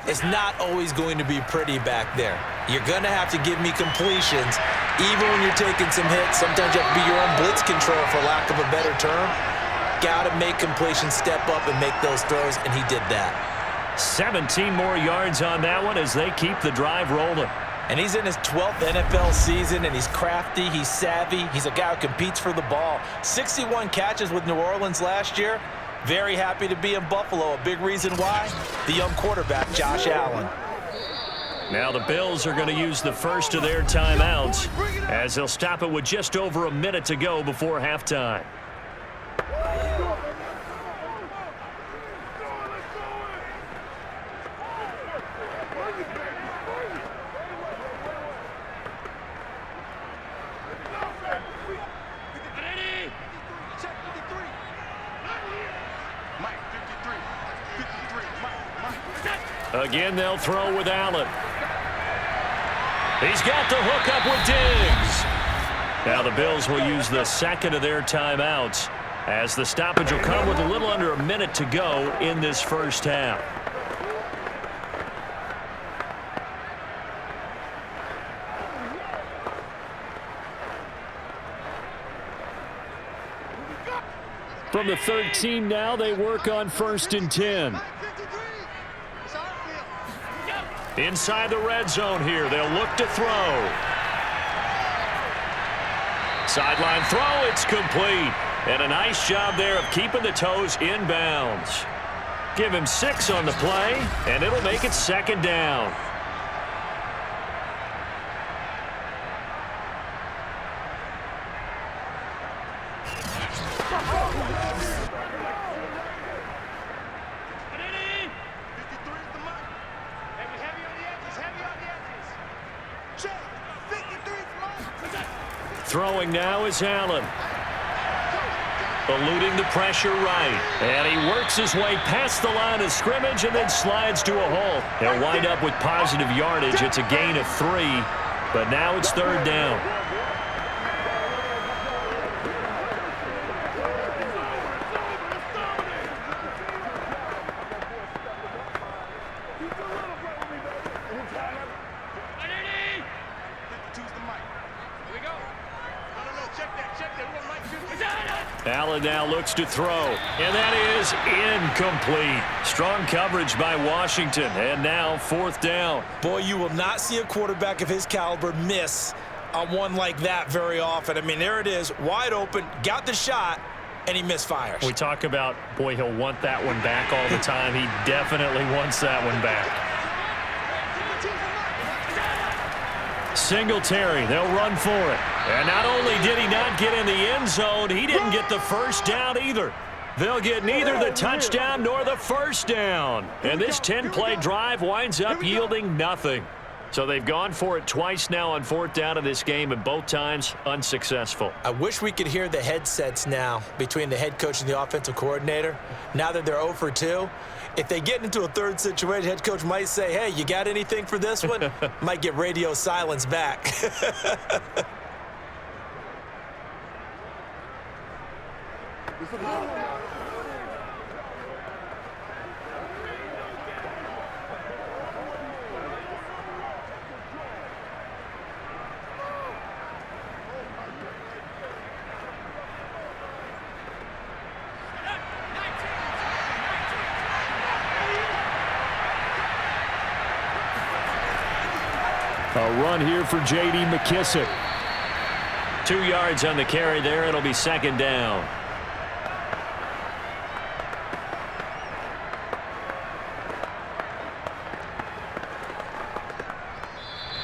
it's not always going to be pretty back there. You're going to have to give me completions. Even when you're taking some hits, sometimes you have to be your own blitz control, for lack of a better term. Got to make completions, step up, and make those throws, and he did that. 17 more yards on that one as they keep the drive rolling. And he's in his 12th NFL season, and he's crafty, he's savvy, he's a guy who competes for the ball. 61 catches with New Orleans last year. Very happy to be in Buffalo. A big reason why? The young quarterback, Josh Allen. Now the Bills are going to use the first of their timeouts as they'll stop it with just over a minute to go before halftime. Again, they'll throw with Allen. He's got the hook up with Diggs. Now the Bills will use the second of their timeouts as the stoppage will come with a little under a minute to go in this first half. From the 13 now, they work on 1st and 10. Inside the red zone here, they'll look to throw. Sideline throw, it's complete. And a nice job there of keeping the toes inbounds. Give him 6 on the play, and it'll make it 2nd down. Throwing now is Allen. eluding the pressure right. And he works his way past the line of scrimmage and then slides to a hole. He'll wind up with positive yardage. It's a gain of 3, but now it's 3rd down. Allen now looks to throw, and that is incomplete. Strong coverage by Washington, and now 4th down. Boy, you will not see a quarterback of his caliber miss on one like that very often. I mean, there it is, wide open, got the shot, and he misfires. We talk about, boy, he'll want that one back all the time. He definitely wants that one back. Singletary, they'll run for it. And not only did he not get in the end zone, he didn't get the first down either. They'll get neither the touchdown nor the first down. And this 10-play drive winds up yielding nothing. So they've gone for it twice now on 4th down in this game, and both times unsuccessful. I wish we could hear the headsets now between the head coach and the offensive coordinator. Now that they're 0 for 2, if they get into a 3rd situation, head coach might say, hey, you got anything for this one? Might get radio silence back. A run here for J.D. McKissick. 2 yards on the carry there. It'll be 2nd down.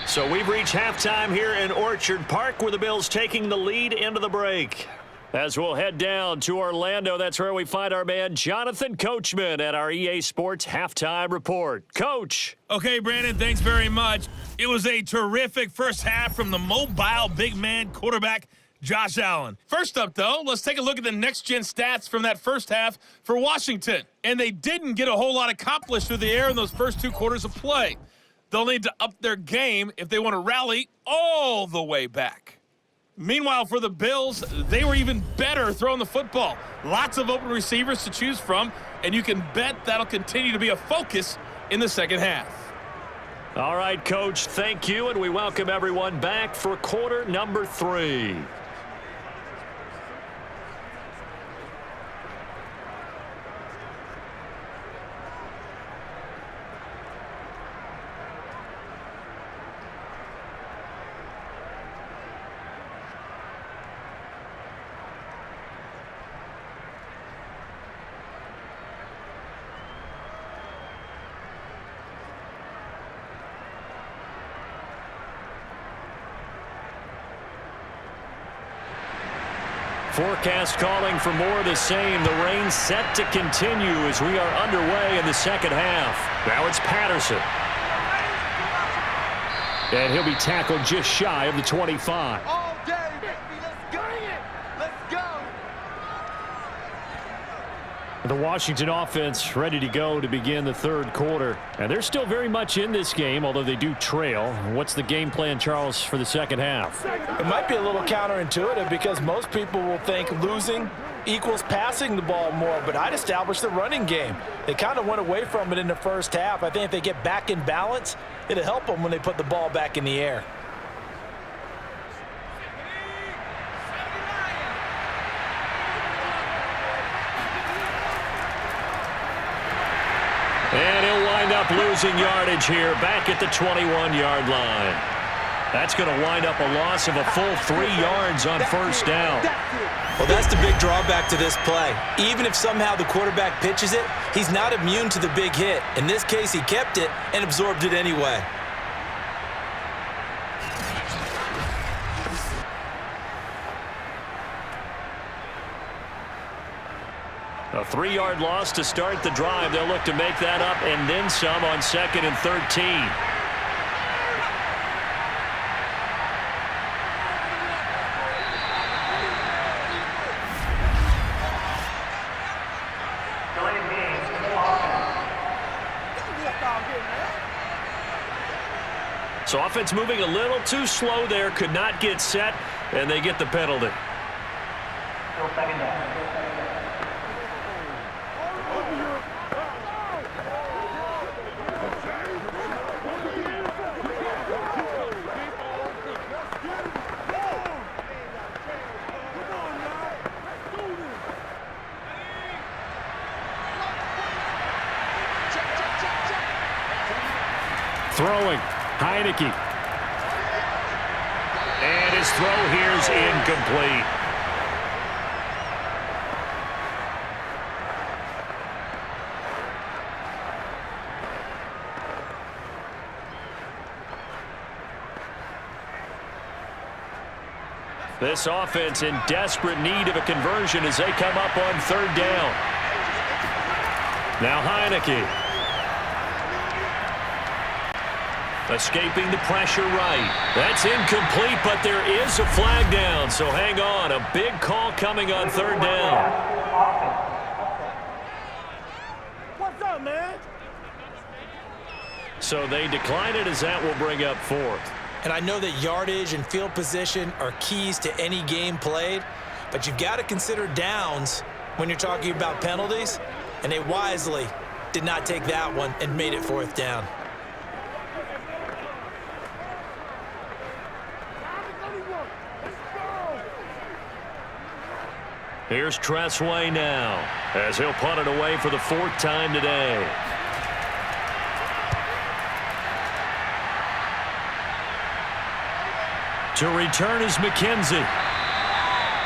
So we've reached halftime here in Orchard Park, where the Bills taking the lead into the break. As we'll head down to Orlando, that's where we find our man Jonathan Coachman at our EA Sports Halftime Report. Coach. Okay, Brandon, thanks very much. It was a terrific first half from the mobile big man quarterback, Josh Allen. First up, though, let's take a look at the next-gen stats from that first half for Washington. And they didn't get a whole lot accomplished through the air in those first 2 quarters of play. They'll need to up their game if they want to rally all the way back. Meanwhile, for the Bills, they were even better throwing the football. Lots of open receivers to choose from, and you can bet that'll continue to be a focus in the second half. All right, Coach, thank you, and we welcome everyone back for quarter number 3. Forecast calling for more of the same. The rain set to continue as we are underway in the second half. Now it's Patterson. And he'll be tackled just shy of the 25. All day, baby. Let's go. Let's go. The Washington offense ready to go to begin the 3rd quarter. And they're still very much in this game, although they do trail. What's the game plan, Charles, for the second half? It might be a little counterintuitive because most people will think losing equals passing the ball more, but I'd establish the running game. They kind of went away from it in the first half. I think if they get back in balance, it'll help them when they put the ball back in the air. And he'll wind up losing yardage here back at the 21-yard line. That's going to wind up a loss of a full 3 yards on first down. Well, that's the big drawback to this play. Even if somehow the quarterback pitches it, he's not immune to the big hit. In this case, he kept it and absorbed it anyway. A 3-yard loss to start the drive. They'll look to make that up and then some on 2nd and 13. So offense moving a little too slow there, could not get set, and they get the penalty. Still second down. Throwing, Heineke. And his throw here's incomplete. This offense in desperate need of a conversion as they come up on third down. Now Heineke. Escaping the pressure right. That's incomplete, but there is a flag down, so hang on. A big call coming on third down. What's up, man? So they decline it as that will bring up fourth. And I know that yardage and field position are keys to any game played, but you've got to consider downs when you're talking about penalties, and they wisely did not take that one and made it fourth down. Here's Tressway now, as he'll punt it away for the fourth time today. To return is McKenzie.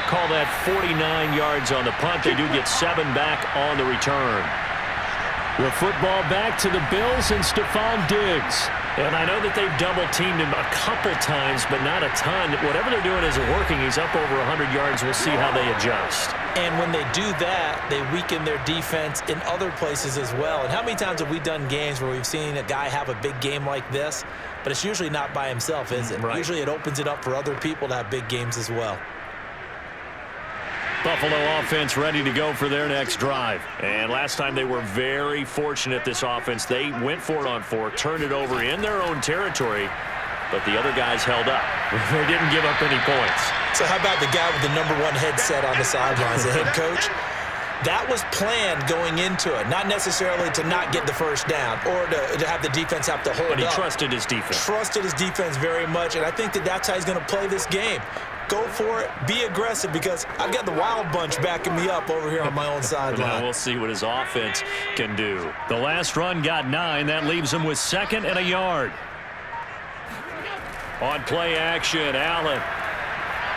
Call that 49 yards on the punt. They do get 7 back on the return. The football back to the Bills and Stephon Diggs. And I know that they've double-teamed him a couple times, but not a ton. Whatever they're doing isn't working. He's up over 100 yards. We'll see how they adjust. And when they do that, they weaken their defense in other places as well. And how many times have we done games where we've seen a guy have a big game like this, but it's usually not by himself, is it? Right. Usually it opens it up for other people to have big games as well. Buffalo offense ready to go for their next drive. And last time they were very fortunate, this offense. They went for it on 4, turned it over in their own territory, but the other guys held up. They didn't give up any points. So how about the guy with the #1 headset on the sidelines, the head coach? That was planned going into it, not necessarily to not get the first down or to have the defense have to hold up. But he trusted his defense. Trusted his defense very much, and I think that that's how he's going to play this game. Go for it, be aggressive, because I've got the wild bunch backing me up over here on my own sideline. Now we'll see what his offense can do. The last run got 9. That leaves him with 2nd and a yard. On play action, Allen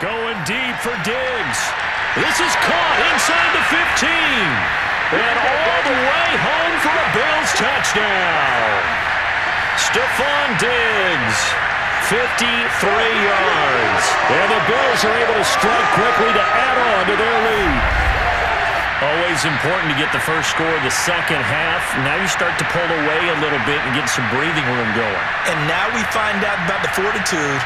going deep for Diggs. This is caught inside the 15. And all the way home for a Bills touchdown. Stephon Diggs, 53 yards. And the Bills are able to strike quickly to add on to their lead. Always important to get the first score of the second half. Now you start to pull away a little bit and get some breathing room going. And now we find out about the fortitude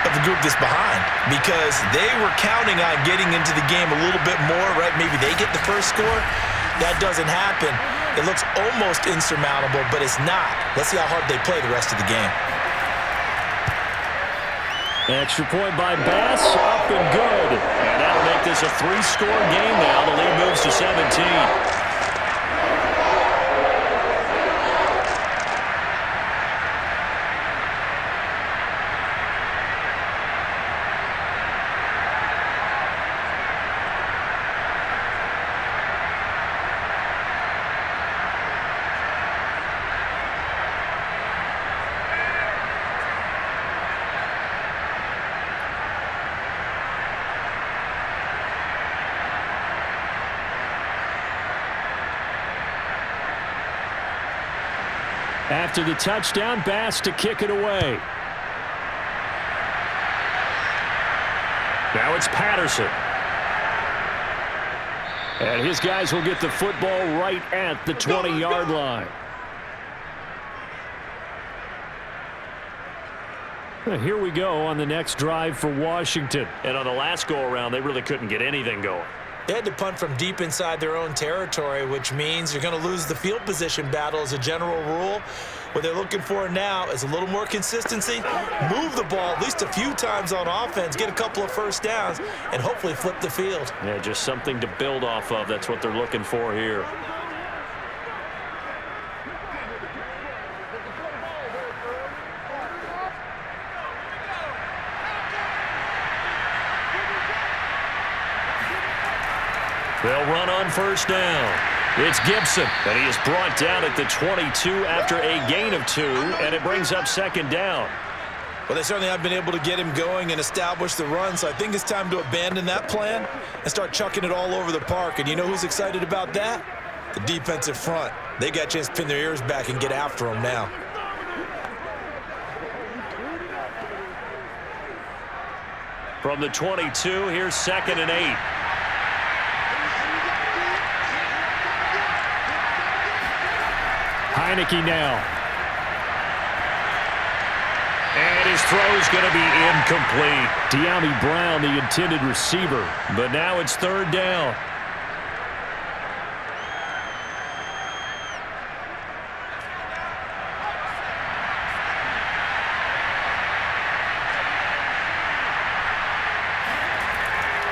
of the group that's behind, because they were counting on getting into the game a little bit more, right? Maybe they get the first score. That doesn't happen. It looks almost insurmountable, but it's not. Let's see how hard they play the rest of the game. Extra point by Bass, up and good. And that'll make this a 3-score game now. The lead moves to 17. After the touchdown, Bass to kick it away. Now it's Patterson. And his guys will get the football right at the 20-yard line. Here we go on the next drive for Washington. And on the last go-around, they really couldn't get anything going. They had to punt from deep inside their own territory, which means you're going to lose the field position battle as a general rule. What they're looking for now is a little more consistency, move the ball at least a few times on offense, get a couple of first downs, and hopefully flip the field. Yeah, just something to build off of. That's what they're looking for here. They'll run on first down. It's Gibson, and he is brought down at the 22 after a gain of 2, and it brings up second down. Well, they certainly have been able to get him going and establish the run, so I think it's time to abandon that plan and start chucking it all over the park. And you know who's excited about that? The defensive front. They got a chance to pin their ears back and get after him now. From the 22, here's 2nd and 8. Heineke now. And his throw's going to be incomplete. De'Ami Brown, the intended receiver. But now it's 3rd down.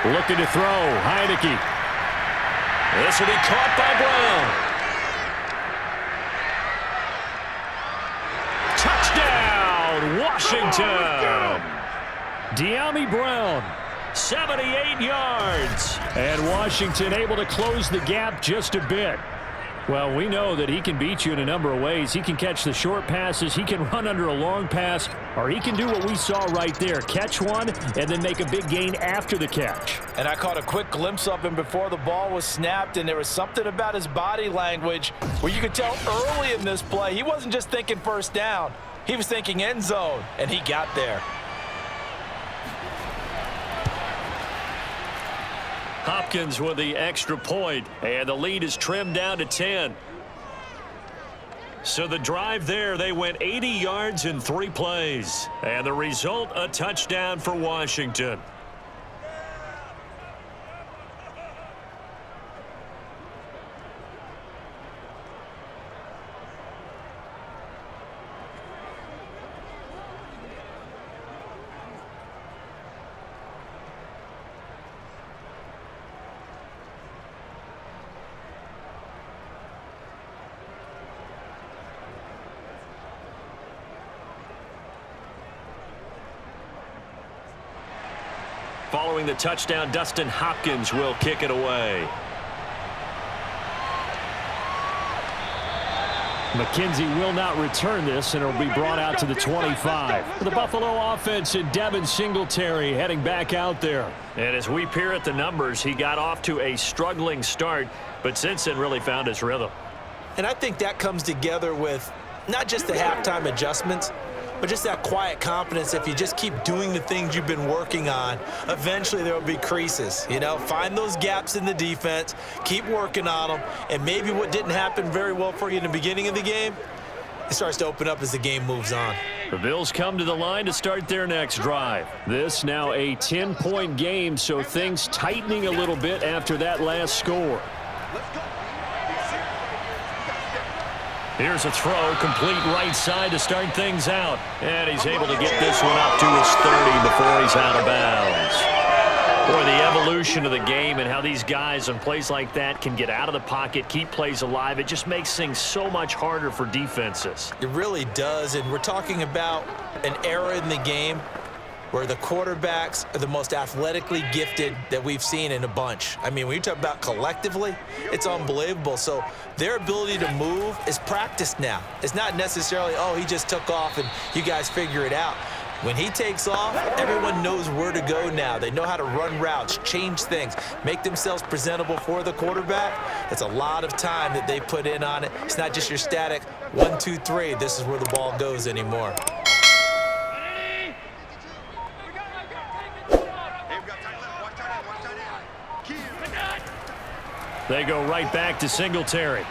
Looking to throw. Heineke. This will be caught by Brown. Washington. De'Ami Brown, 78 yards. And Washington able to close the gap just a bit. Well, we know that he can beat you in a number of ways. He can catch the short passes, he can run under a long pass, or he can do what we saw right there, catch one and then make a big gain after the catch. And I caught a quick glimpse of him before the ball was snapped, and there was something about his body language where you could tell early in this play he wasn't just thinking first down. He was thinking end zone, and he got there. Hopkins with the extra point, and the lead is trimmed down to 10. So the drive there, they went 80 yards in 3 plays. And the result, a touchdown for Washington. Following the touchdown, Dustin Hopkins will kick it away. McKenzie will not return this, and it will be brought out to the 25. The Buffalo offense and Devin Singletary heading back out there. And as we peer at the numbers, he got off to a struggling start, but since then really found his rhythm. And I think that comes together with not just the halftime adjustments, but just that quiet confidence. If you just keep doing the things you've been working on, eventually there will be creases. You know, find those gaps in the defense, keep working on them, and maybe what didn't happen very well for you in the beginning of the game, it starts to open up as the game moves on. The Bills come to the line to start their next drive. This now a 10-point game, so things tightening a little bit after that last score. Here's a throw, complete right side to start things out. And he's able to get this one up to his 30 before he's out of bounds. Boy, the evolution of the game and how these guys on plays like that can get out of the pocket, keep plays alive, it just makes things so much harder for defenses. It really does, and we're talking about an era in the game where the quarterbacks are the most athletically gifted that we've seen in a bunch. I mean, when you talk about collectively, it's unbelievable. So their ability to move is practiced now. It's not necessarily, oh, he just took off and you guys figure it out. When he takes off, everyone knows where to go now. They know how to run routes, change things, make themselves presentable for the quarterback. It's a lot of time that they put in on it. It's not just your static 1, 2, 3. This is where the ball goes anymore. They go right back to Singletary.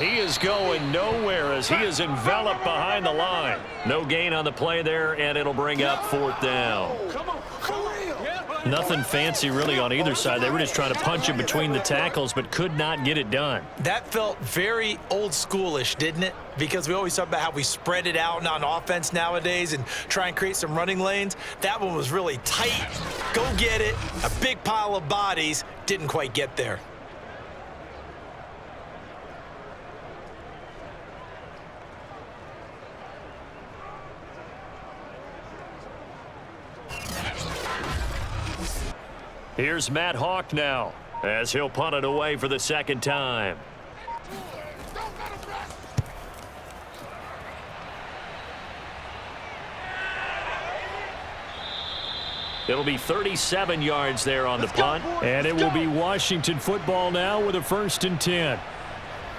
He is going nowhere as he is enveloped behind the line. No gain on the play there, and it'll bring up 4th down. Come on. Nothing fancy really on either side. They were just trying to punch it between the tackles, but could not get it done. That felt very old schoolish, didn't it? Because we always talk about how we spread it out on offense nowadays and try and create some running lanes. That one was really tight. Go get it. A big pile of bodies. Didn't quite get there. Here's Matt Hawk now, as he'll punt it away for the second time. It'll be 37 yards there on the punt. And it will be Washington football now with a 1st and 10.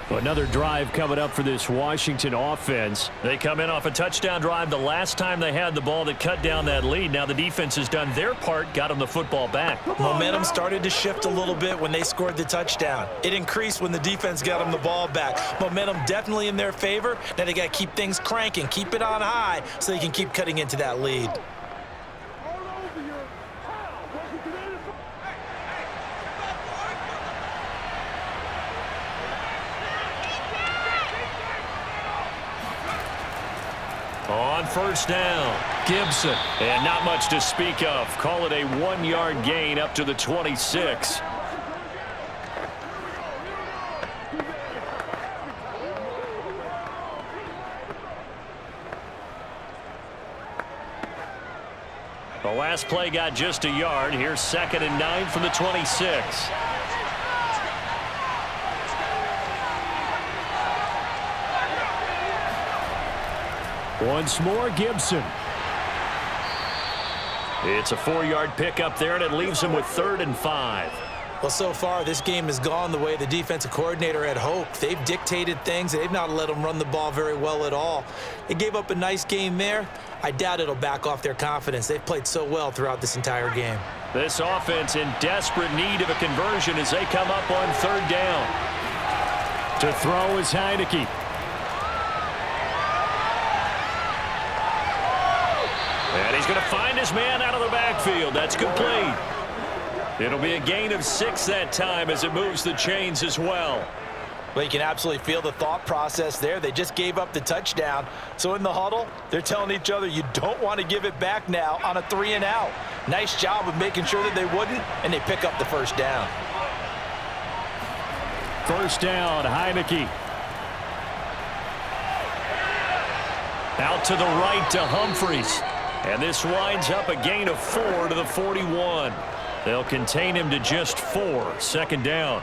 Another drive coming up for this Washington offense. They come in off a touchdown drive the last time they had the ball that cut down that lead. Now the defense has done their part, got them the football back. Momentum started to shift a little bit when they scored the touchdown. It increased when the defense got them the ball back. Momentum definitely in their favor. Now they got to keep things cranking, keep it on high so they can keep cutting into that lead. On 1st down, Gibson. And not much to speak of. Call it a 1-yard gain up to the 26. The last play got just a yard. Here's 2nd and 9 from the 26. Once more, Gibson. It's a 4-yard pickup there, and it leaves him with 3rd and 5. Well, so far, this game has gone the way the defensive coordinator had hoped. They've dictated things. They've not let them run the ball very well at all. They gave up a nice game there. I doubt it'll back off their confidence. They've played so well throughout this entire game. This offense in desperate need of a conversion as they come up on 3rd down. To throw is Heineke. And he's going to find his man out of the backfield. That's complete. It'll be a gain of 6 that time as it moves the chains as well. Well, you can absolutely feel the thought process there. They just gave up the touchdown. So in the huddle, they're telling each other, you don't want to give it back now on a 3-and-out. Nice job of making sure that they wouldn't, and they pick up the 1st down. 1st down, Heineke. Out to the right to Humphries. And this winds up a gain of 4 to the 41. They'll contain him to just 4. 2nd down.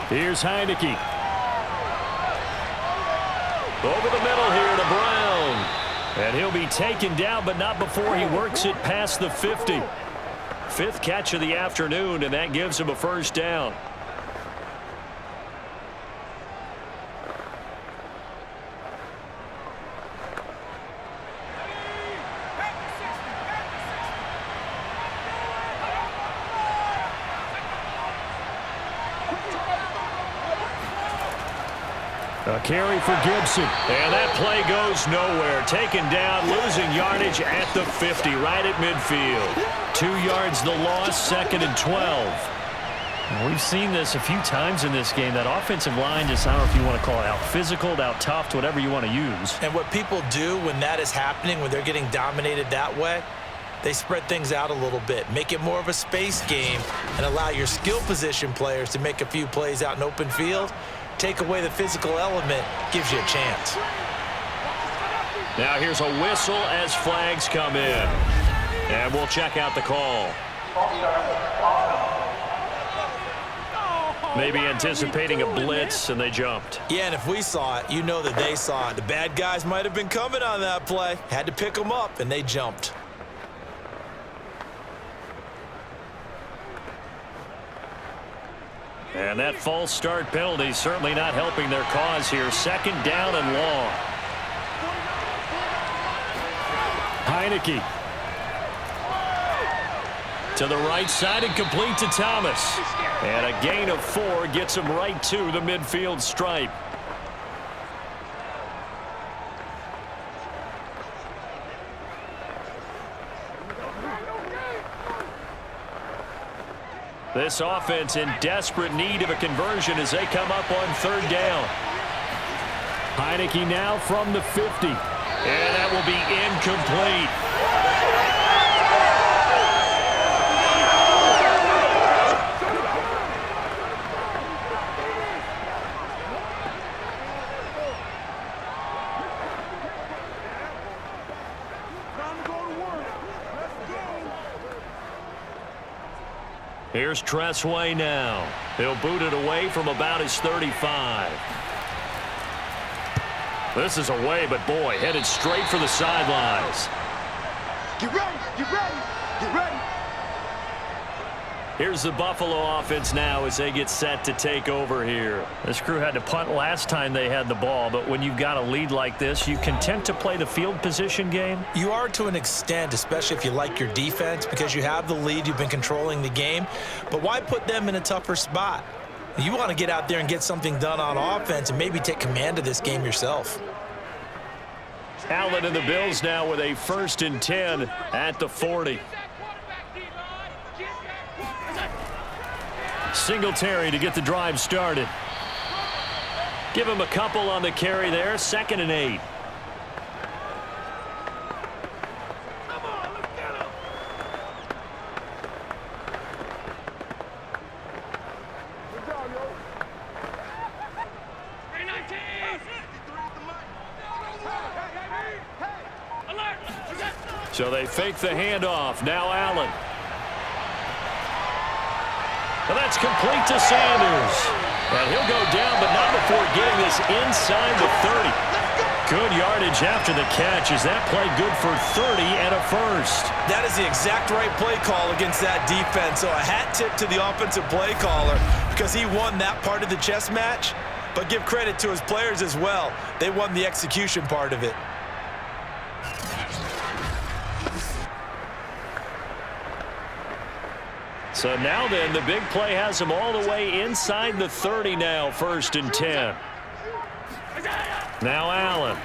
Here's Heineke. Over the middle here to Brown. And he'll be taken down, but not before he works it past the 50. 5th catch of the afternoon, and that gives him a 1st down. A carry for Gibson. And that play goes nowhere. Taken down, losing yardage at the 50, right at midfield. 2 yards the loss, 2nd and 12. We've seen this a few times in this game. That offensive line just, I don't know if you want to call it out physical, out tough, whatever you want to use. And what people do when that is happening, when they're getting dominated that way, they spread things out a little bit, make it more of a space game, and allow your skill position players to make a few plays out in open field. Take away the physical element, gives you a chance. Now here's a whistle as flags come in. And we'll check out the call. Maybe anticipating a blitz, and they jumped. Yeah, and if we saw it, you know that they saw it. The bad guys might have been coming on that play. Had to pick them up, and they jumped. And that false start penalty certainly not helping their cause here. 2nd down and long. Heineke. To the right side and complete to Thomas. And a gain of 4 gets him right to the midfield stripe. This offense in desperate need of a conversion as they come up on 3rd down. Heineke now from the 50. And that will be incomplete. Here's Tressway now. He'll boot it away from about his 35. This is away, but boy, headed straight for the sidelines. Get ready, get ready, get ready. Here's the Buffalo offense now as they get set to take over here. This crew had to punt last time they had the ball, but when you've got a lead like this, you content to play the field position game? You are to an extent, especially if you like your defense, because you have the lead, you've been controlling the game. But why put them in a tougher spot? You want to get out there and get something done on offense and maybe take command of this game yourself. Allen and the Bills now with a 1st and 10 at the 40. Singletary to get the drive started. Give him a couple on the carry there. 2nd and 8. So they fake the handoff. Now Allen. And that's complete to Sanders. And he'll go down, but not before getting this inside the 30. Good yardage after the catch. Is that play good for 30 and a 1st? That is the exact right play call against that defense. So a hat tip to the offensive play caller because he won that part of the chess match. But give credit to his players as well. They won the execution part of it. So now then, the big play has him all the way inside the 30 now, 1st and 10. Now Allen.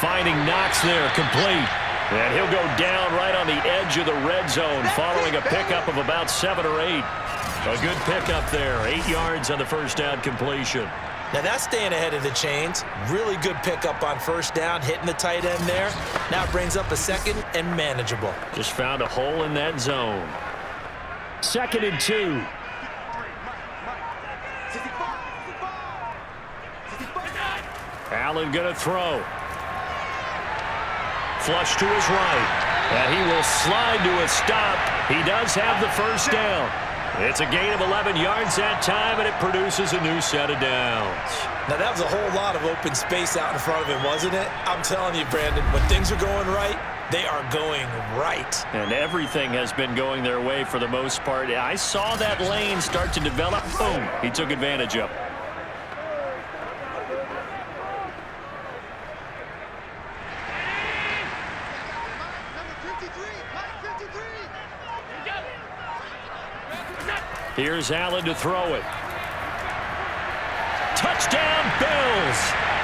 Finding Knox there, complete. And he'll go down right on the edge of the red zone following a pickup of about 7 or 8. A good pickup there, 8 yards on the 1st down completion. Now that's staying ahead of the chains. Really good pickup on 1st down, hitting the tight end there. Now it brings up a 2nd and manageable. Just found a hole in that zone. 2nd and 2. Allen going to throw. Flush to his right. And he will slide to a stop. He does have the 1st down. It's a gain of 11 yards that time, and it produces a new set of downs. Now, that was a whole lot of open space out in front of him, wasn't it? I'm telling you, Brandon, when things are going right, they are going right. And everything has been going their way for the most part. I saw that lane start to develop. Boom. He took advantage of it. Here's Allen to throw it. Touchdown, Bills.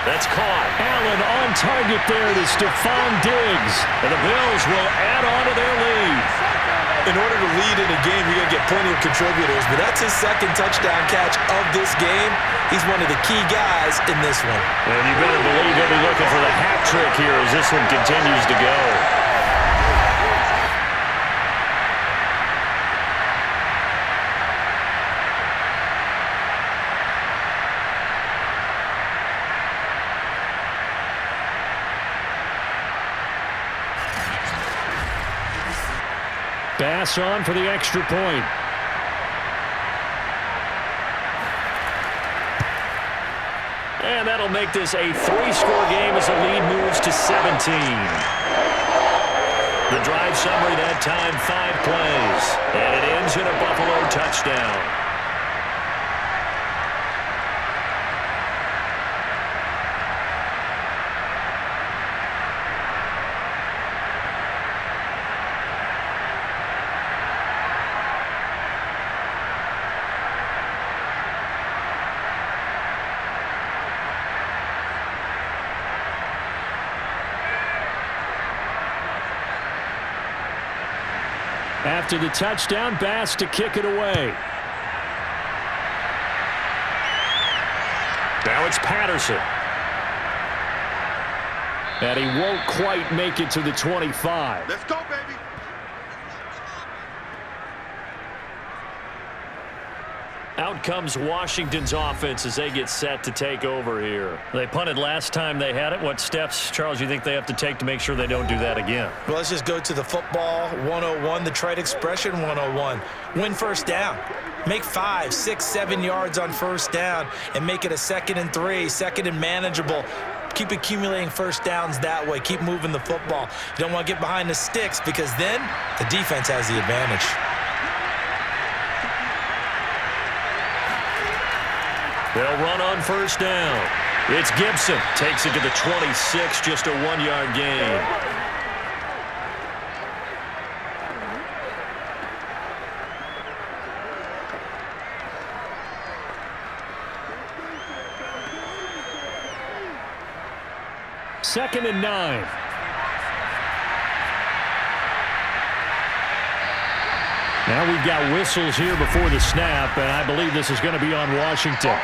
That's caught. Allen on target there to Stephon Diggs. And the Bills will add on to their lead. In order to lead in a game, you're going to get plenty of contributors, but that's his 2nd touchdown catch of this game. He's one of the key guys in this one. And you better believe he'll be looking for the hat trick here as this one continues to go. Bass on for the extra point. And that'll make this a 3-score game as the lead moves to 17. The drive summary that time, 5 plays. And it ends in a Buffalo touchdown. after the touchdown, Bass to kick it away. Now it's Patterson. And he won't quite make it to the 25. Let's go, baby. Out comes Washington's offense as they get set to take over here. They punted last time they had it. What steps, Charles, you think they have to take to make sure they don't do that again? Well, let's just go to the football 101, the trade expression 101. Win first down. Make 5, 6, 7 yards on first down and make it a 2nd and 3, 2nd and manageable. Keep accumulating first downs that way. Keep moving the football. You don't want to get behind the sticks because then the defense has the advantage. They'll run on first down. It's Gibson. Takes it to the 26, just a 1-yard gain. Second and 9. Now we've got whistles here before the snap, and I believe this is going to be on Washington.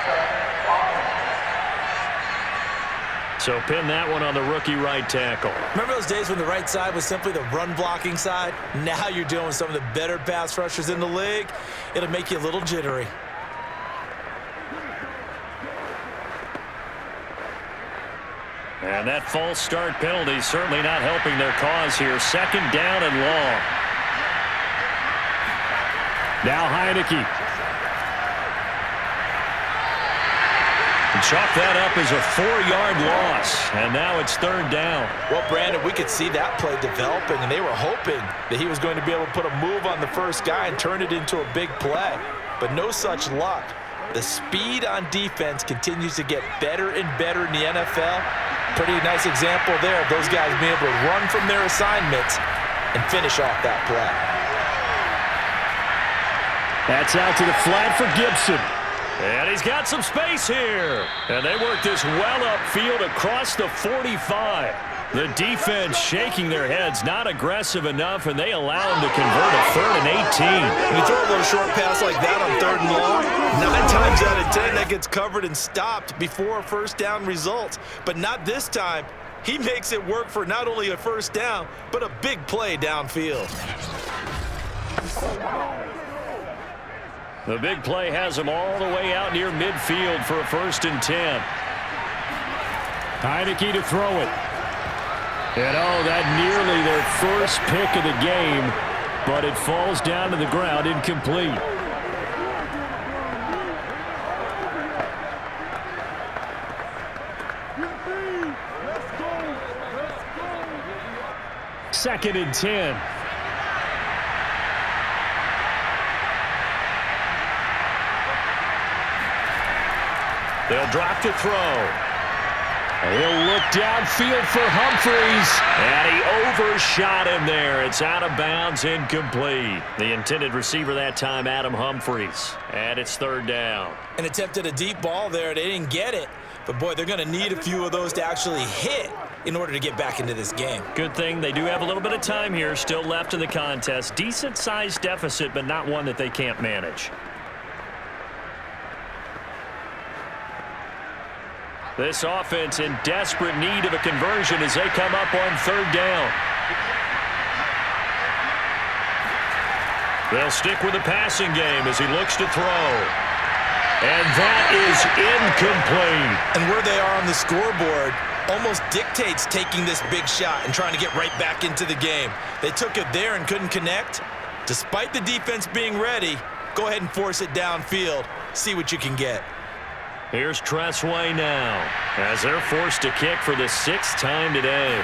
So pin that one on the rookie right tackle. Remember those days when the right side was simply the run-blocking side? Now you're dealing with some of the better pass rushers in the league. It'll make you a little jittery. And that false start penalty certainly not helping their cause here. Second down and long. Now Heineke. Chalk that up as a 4-yard loss. And now it's third down. Well, Brandon, we could see that play developing, and they were hoping that he was going to be able to put a move on the first guy and turn it into a big play. But no such luck. The speed on defense continues to get better and better in the NFL. Pretty nice example there of those guys being able to run from their assignments and finish off that play. That's out to the flat for Gibson. And he's got some space here. And they work this well upfield across the 45. The defense shaking their heads, not aggressive enough, and they allow him to convert a 3rd and 18. When you throw a little short pass like that on 3rd and long, 9 times out of 10 that gets covered and stopped before a first down results. But not this time. He makes it work for not only a first down, but a big play downfield. The big play has him all the way out near midfield for a 1st and 10. Heineke to throw it. And oh, that nearly their first pick of the game, but it falls down to the ground incomplete. Second and 10. They'll drop to throw. He'll look downfield for Humphreys. And he overshot him there. It's out of bounds, incomplete. The intended receiver that time, Adam Humphreys. And it's 3rd down. An attempt at a deep ball there. They didn't get it. But, boy, they're going to need a few of those to actually hit in order to get back into this game. Good thing they do have a little bit of time here still left in the contest. Decent-sized deficit, but not one that they can't manage. This offense in desperate need of a conversion as they come up on 3rd down. They'll stick with the passing game as he looks to throw. And that is incomplete. And where they are on the scoreboard almost dictates taking this big shot and trying to get right back into the game. They took it there and couldn't connect. Despite the defense being ready, go ahead and force it downfield. See what you can get. Here's Tressway now as they're forced to kick for the 6th time today.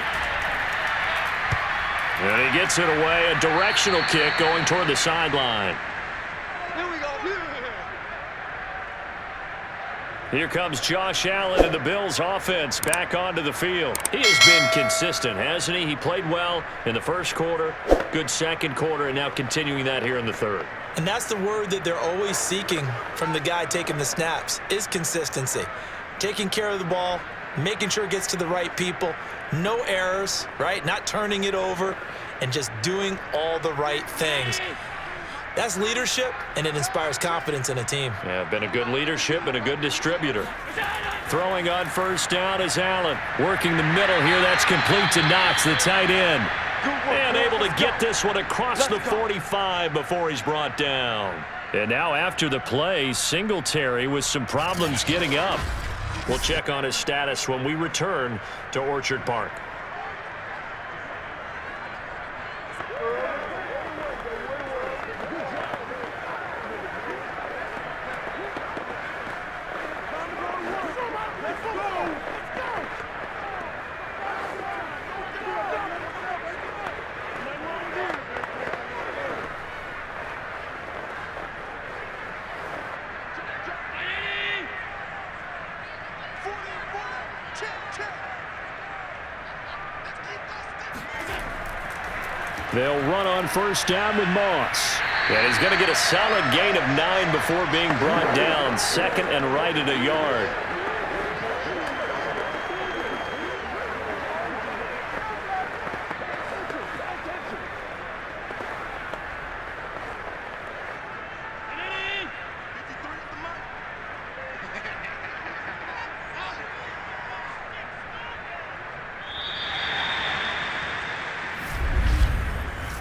And he gets it away, a directional kick going toward the sideline. Here we go. Here comes Josh Allen and the Bills offense back onto the field. He has been consistent, hasn't he? He played well in the first quarter, good second quarter, and now continuing that here in the third. And that's the word that they're always seeking from the guy taking the snaps, is consistency. Taking care of the ball, making sure it gets to the right people, no errors, right? Not turning it over, and just doing all the right things. That's leadership, and it inspires confidence in a team. Yeah, been a good leadership and a good distributor. Throwing on first down is Allen. Working the middle here. That's complete to Knox, the tight end. And able to get this one across the 45 before he's brought down. And now after the play, Singletary with some problems getting up. We'll check on his status when we return to Orchard Park. They'll run on first down with Moss. And he's going to get a solid gain of 9 before being brought down. Second and right at a yard.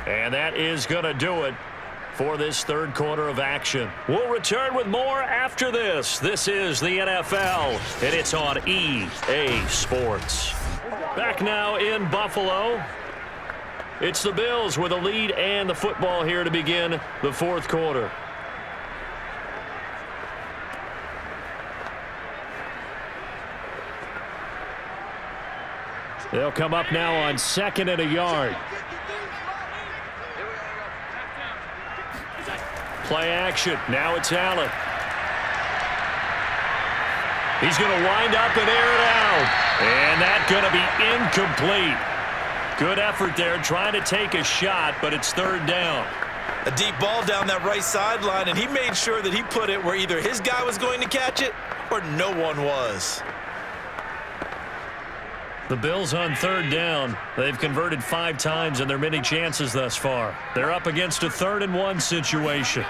And that is going to do it for this third quarter of action. We'll return with more after this. This is the NFL, and it's on EA Sports. Back now in Buffalo. It's the Bills with a lead and the football here to begin the fourth quarter. They'll come up now on second and a yard. Play action. Now it's Allen. He's going to wind up and air it out. And that's going to be incomplete. Good effort there trying to take a shot, but it's third down. A deep ball down that right sideline, and he made sure that he put it where either his guy was going to catch it or no one was. The Bills on third down. They've converted 5 times in their many chances thus far. They're up against a 3rd and 1 situation.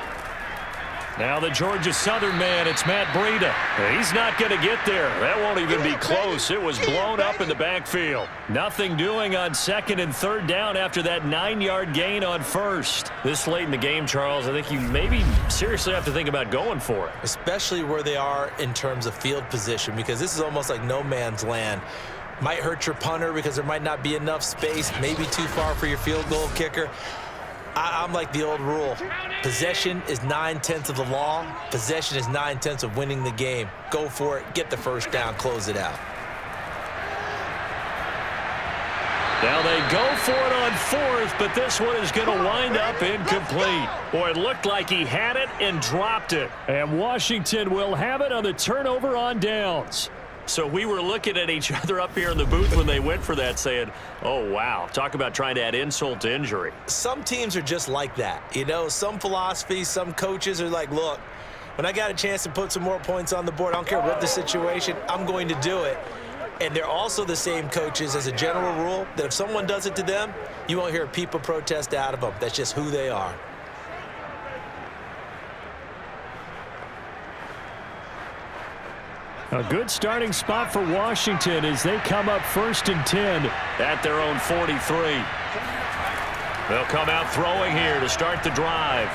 Now the Georgia Southern man, it's Matt Breida. He's not going to get there. That won't even be close. It was blown up in the backfield. Nothing doing on second and third down after that 9-yard gain on first. This late in the game, Charles, I think you maybe seriously have to think about going for it. Especially where they are in terms of field position, because this is almost like no man's land. Might hurt your punter because there might not be enough space, maybe too far for your field goal kicker. I'm like the old rule. Possession is 9/10 of the law. Possession is 9/10 of winning the game. Go for it, get the first down, close it out. Now they go for it on fourth, but this one is going to wind up incomplete. Boy, it looked like he had it and dropped it. And Washington will have it on the turnover on downs. So we were looking at each other up here in the booth when they went for that saying, oh, wow, talk about trying to add insult to injury. Some teams are just like that. You know, some philosophies, some coaches are like, look, when I got a chance to put some more points on the board, I don't care what the situation, I'm going to do it. And they're also the same coaches as a general rule that if someone does it to them, you won't hear a people protest out of them. That's just who they are. A good starting spot for Washington as they come up 1st and 10 at their own 43. They'll come out throwing here to start the drive.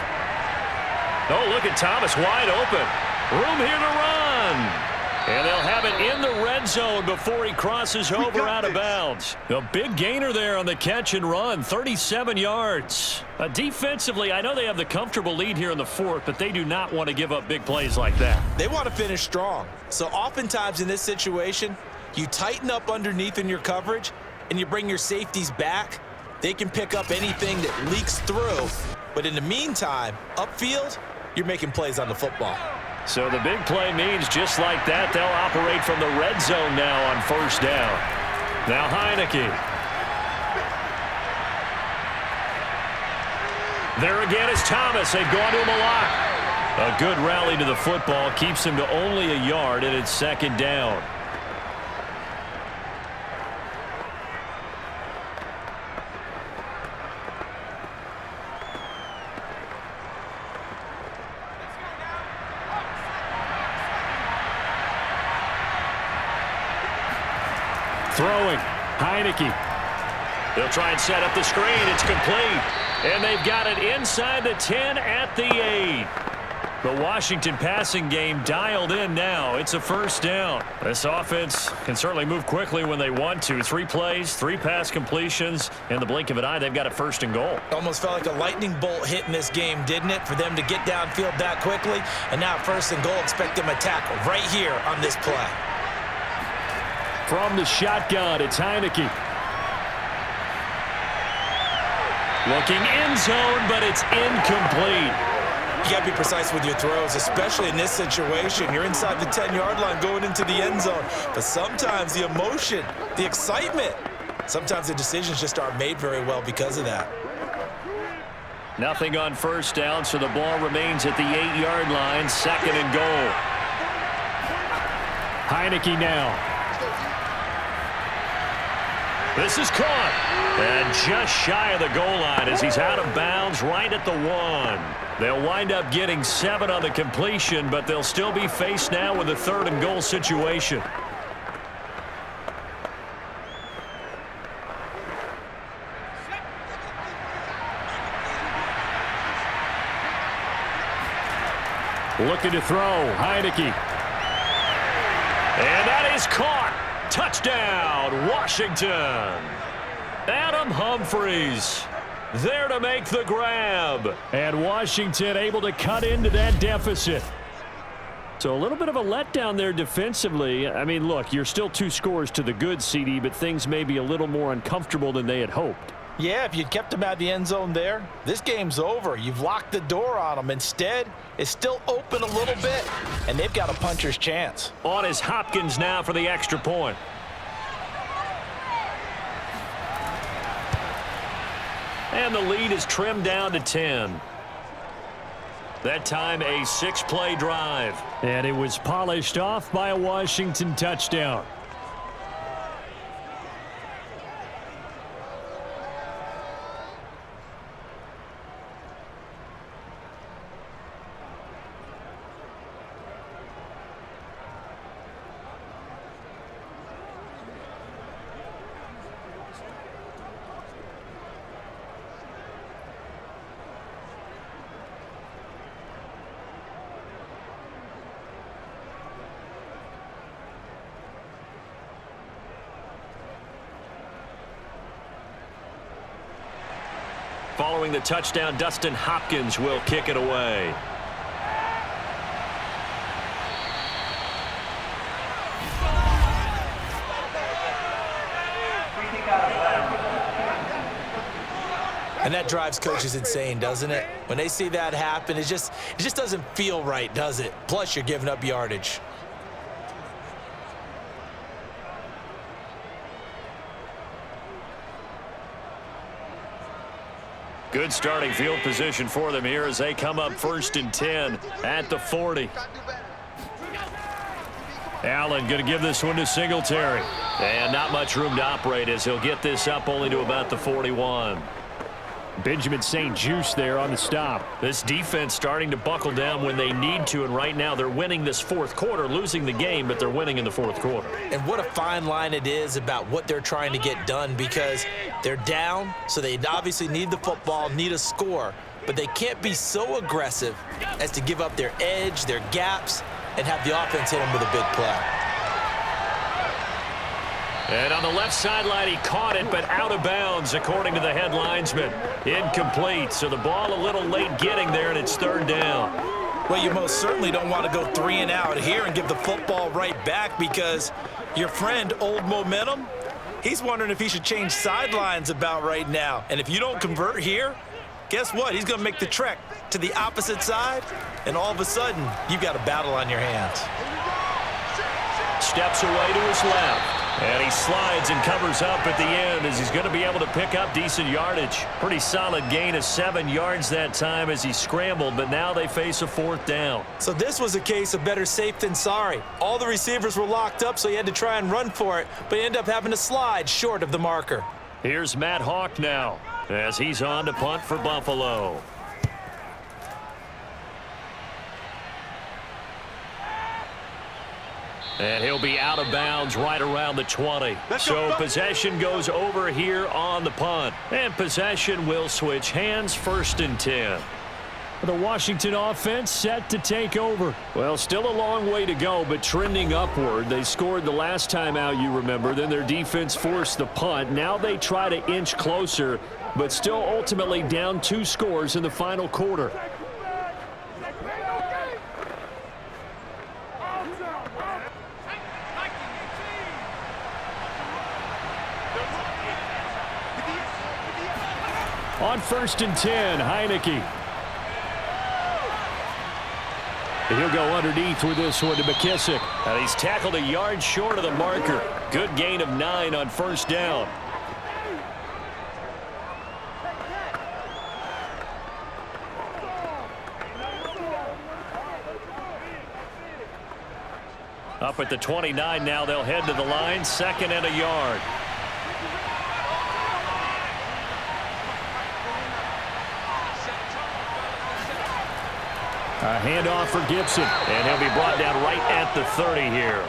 Oh, look at Thomas wide open. Room here to run. And they'll have it in the red zone before he crosses over out of bounds. A big gainer there on the catch and run, 37 yards. Defensively, I know they have the comfortable lead here in the fourth, but they do not want to give up big plays like that. They want to finish strong. So oftentimes in this situation, you tighten up underneath in your coverage and you bring your safeties back. They can pick up anything that leaks through. But in the meantime, upfield, you're making plays on the football. So the big play means just like that, they'll operate from the red zone now on first down. Now Heineke. There again is Thomas. They've gone to him a lot. A good rally to the football keeps him to only a yard, and it's second down. Throwing. Heineke. They'll try and set up the screen. It's complete. And they've got it inside the 10 at the 8. The Washington passing game dialed in now. It's a first down. This offense can certainly move quickly when they want to. 3 plays, 3 pass completions. In the blink of an eye, they've got a first and goal. Almost felt like a lightning bolt hit in this game, didn't it? For them to get downfield that quickly. And now first and goal, expect them to tackle right here on this play. From the shotgun, it's Heineke. Looking end zone, but it's incomplete. You got to be precise with your throws, especially in this situation. You're inside the 10-yard line going into the end zone. But sometimes the emotion, the excitement, sometimes the decisions just aren't made very well because of that. Nothing on first down, so the ball remains at the 8-yard line, second and goal. Heineke now. This is caught. And just shy of the goal line as he's out of bounds right at the 1. They'll wind up getting 7 on the completion, but they'll still be faced now with a third and goal situation. Looking to throw. Heineke. And that is caught. Touchdown, Washington. Adam Humphries there to make the grab. And Washington able to cut into that deficit. So a little bit of a letdown there defensively. I mean, look, you're still 2 scores to the good, CD, but things may be a little more uncomfortable than they had hoped. Yeah, if you'd kept them out of the end zone there, this game's over. You've locked the door on them. Instead, it's still open a little bit, and they've got a puncher's chance. On is Hopkins now for the extra point. And the lead is trimmed down to 10. That time a 6-play drive. And it was polished off by a Washington touchdown. Following the touchdown, Dustin Hopkins will kick it away. And that drives coaches insane, doesn't it? When they see that happen, it just doesn't feel right, does it? Plus, you're giving up yardage. Good starting field position for them here as they come up 1st and 10 at the 40. Allen going to give this one to Singletary. And not much room to operate as he'll get this up only to about the 41. Benjamin St. Juste there on the stop. This defense starting to buckle down when they need to, and right now they're winning this 4th quarter, losing the game, but they're winning in the 4th quarter. And what a fine line it is about what they're trying to get done, because they're down, so they obviously need the football, need a score, but they can't be so aggressive as to give up their edge, their gaps, and have the offense hit them with a big play. And on the left sideline, he caught it, but out of bounds, according to the head linesman. Incomplete, so the ball a little late getting there, and it's 3rd down. Well, you most certainly don't want to go 3 and out here and give the football right back, because your friend, Old Momentum, he's wondering if he should change sidelines about right now. And if you don't convert here, guess what? He's going to make the trek to the opposite side, and all of a sudden, you've got a battle on your hands. Steps away to his left. And he slides and covers up at the end as he's going to be able to pick up decent yardage. Pretty solid gain of 7 yards that time as he scrambled, but now they face a 4th down. So this was a case of better safe than sorry. All the receivers were locked up, so he had to try and run for it, but he ended up having to slide short of the marker. Here's Matt Hawk now as he's on to punt for Buffalo. And he'll be out of bounds right around the 20. So possession goes over here on the punt. And possession will switch hands, 1st and 10. The Washington offense set to take over. Well, still a long way to go, but trending upward. They scored the last time out, you remember. Then their defense forced the punt. Now they try to inch closer, but still ultimately down 2 scores in the final quarter. On 1st and 10, Heineke. He'll go underneath with this one to McKissick. And he's tackled a yard short of the marker. Good gain of 9 on 1st down. Up at the 29 now, they'll head to the line, 2nd and a yard. A handoff for Gibson. And he'll be brought down right at the 30 here.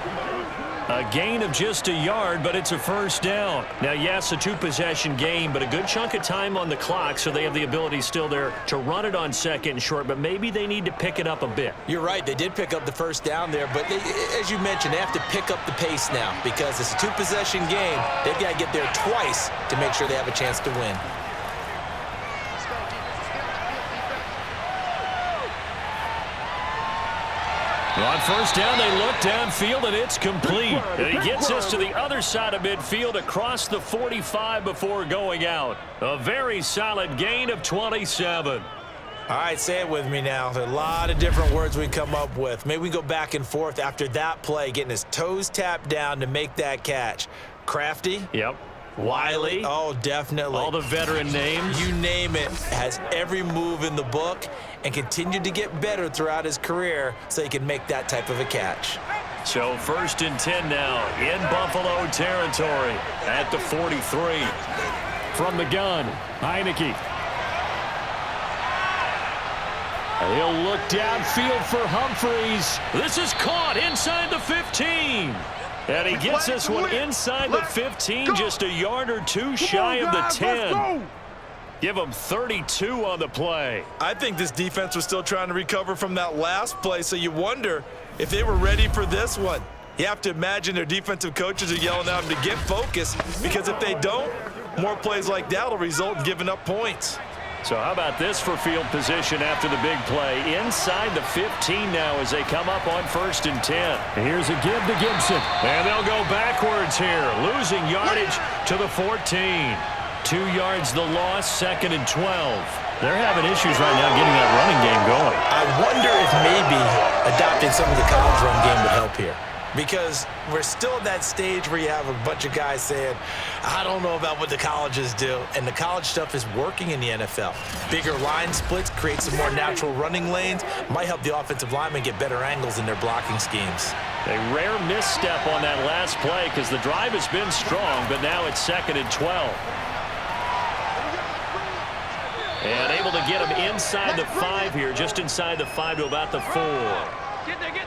A gain of just a yard, but it's a 1st down. Now, yes, a 2-possession game, but a good chunk of time on the clock, so they have the ability still there to run it on 2nd and short, but maybe they need to pick it up a bit. You're right. They did pick up the 1st down there, but as you mentioned, they have to pick up the pace now because it's a 2-possession game. They've got to get there twice to make sure they have a chance to win. On 1st down, they look downfield, and it's complete. And he gets us to the other side of midfield across the 45 before going out. A very solid gain of 27. All right, say it with me now. There are a lot of different words we come up with. Maybe we go back and forth after that play, getting his toes tapped down to make that catch. Crafty? Yep. Wiley. Oh, definitely. All the veteran names. You name it. Has every move in the book and continued to get better throughout his career so he can make that type of a catch. So 1st and 10 now in Buffalo territory at the 43. From the gun, Heineke. He'll look downfield for Humphreys. This is caught inside the 15. And he gets this one inside the 15, just a yard or 2 shy of the 10. Give him 32 on the play. I think this defense was still trying to recover from that last play, so you wonder if they were ready for this one. You have to imagine their defensive coaches are yelling at them to get focused, because if they don't, more plays like that will result in giving up points. So how about this for field position after the big play? Inside the 15 now as they come up on 1st and 10. Here's a give to Gibson. And they'll go backwards here, losing yardage to the 14. 2 yards the loss, 2nd and 12. They're having issues right now getting that running game going. I wonder if maybe adopting some of the college run game would help here. Because we're still at that stage where you have a bunch of guys saying, I don't know about what the colleges do. And the college stuff is working in the NFL. Bigger line splits, create some more natural running lanes, might help the offensive linemen get better angles in their blocking schemes. A rare misstep on that last play because the drive has been strong, but now it's 2nd and 12. And able to get him inside the 5 here, just inside the 5 to about the 4.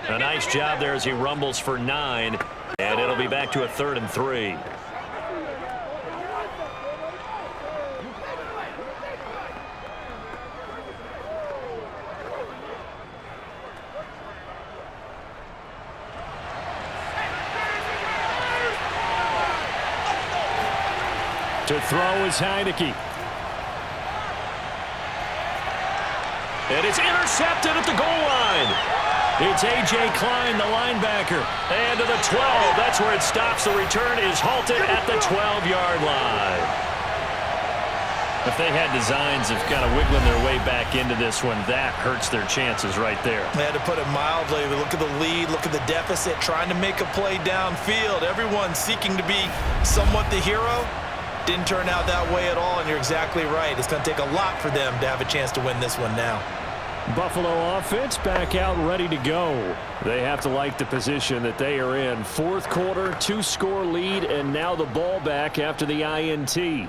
A nice job there as he rumbles for 9, and it'll be back to a 3rd and 3. To throw is Heineke. And it's intercepted at the goal line. It's A.J. Klein, the linebacker. And to the 12. That's where it stops. The return is halted at the 12-yard line. If they had designs of kind of wiggling their way back into this one, that hurts their chances right there. They had to put it mildly. Look at the lead, look at the deficit, trying to make a play downfield. Everyone seeking to be somewhat the hero. Didn't turn out that way at all, and you're exactly right. It's going to take a lot for them to have a chance to win this one now. Buffalo offense back out ready to go. They have to like the position that they are in. 4th quarter, 2-score lead, and now the ball back after the INT.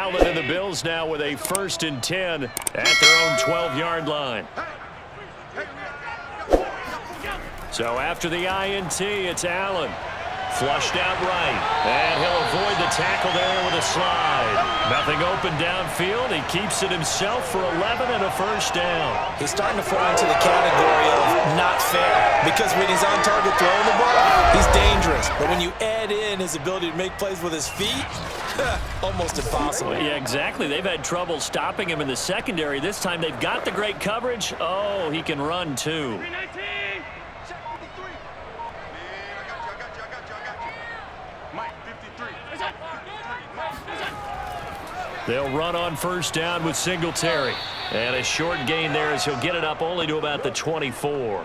Allen and the Bills now with a 1st and 10 at their own 12-yard line. So after the INT, it's Allen. Flushed out right, and he'll avoid the tackle there with a slide. Nothing open downfield. He keeps it himself for 11 and a 1st down. He's starting to fall into the category of not fair, because when he's on target throwing the ball, he's dangerous. But when you add in his ability to make plays with his feet, almost impossible. Yeah, exactly. They've had trouble stopping him in the secondary. This time they've got the great coverage. Oh, he can run too. They'll run on 1st down with Singletary. And a short gain there as he'll get it up only to about the 24.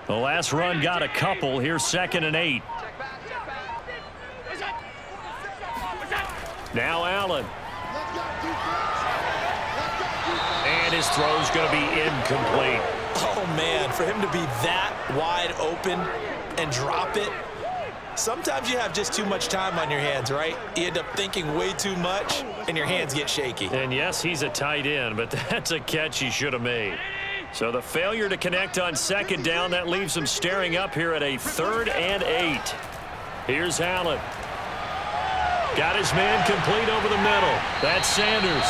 The last run got a couple. Here's 2nd and 8. Now Allen. And his throw's going to be incomplete. Oh, man, for him to be that wide open and drop it, sometimes you have just too much time on your hands, right? You end up thinking way too much, and your hands get shaky. And, yes, he's a tight end, but that's a catch he should have made. So the failure to connect on 2nd down, that leaves him staring up here at a 3rd and 8. Here's Allen. Got his man complete over the middle. That's Sanders.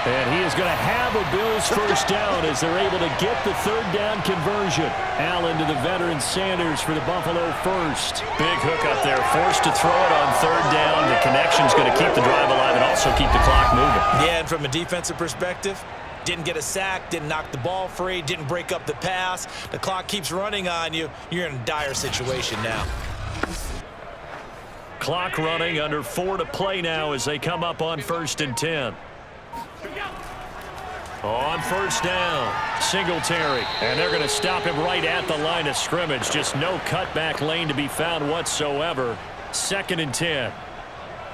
And he is going to have a Bills 1st down as they're able to get the 3rd down conversion. Allen to the veteran Sanders for the Buffalo 1st. Big hook up there, forced to throw it on 3rd down. The connection's going to keep the drive alive and also keep the clock moving. Yeah, and from a defensive perspective, didn't get a sack, didn't knock the ball free, didn't break up the pass. The clock keeps running on you. You're in a dire situation now. Clock running, under 4 to play now as they come up on 1st and 10. On 1st down, Singletary. And they're going to stop him right at the line of scrimmage. Just no cutback lane to be found whatsoever. 2nd and 10.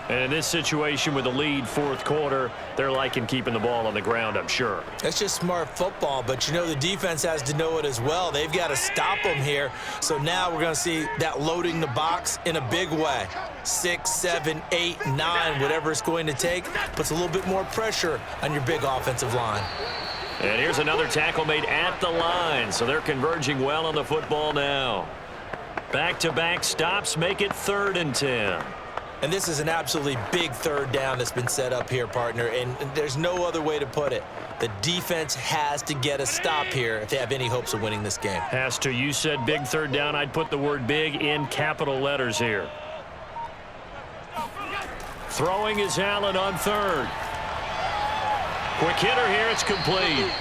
And in this situation with the lead 4th quarter, they're liking keeping the ball on the ground, I'm sure. That's just smart football, but you know the defense has to know it as well. They've got to stop them here. So now we're going to see that loading the box in a big way. 6, 7, 8, 9, whatever it's going to take, puts a little bit more pressure on your big offensive line. And here's another tackle made at the line, so they're converging well on the football now. Back-to-back stops make it 3rd and 10. And this is an absolutely big 3rd down that's been set up here, partner, and there's no other way to put it. The defense has to get a stop here if they have any hopes of winning this game. Has to. You said big 3rd down. I'd put the word big in capital letters here. Throwing is Allen on 3rd. Quick hitter here. It's complete.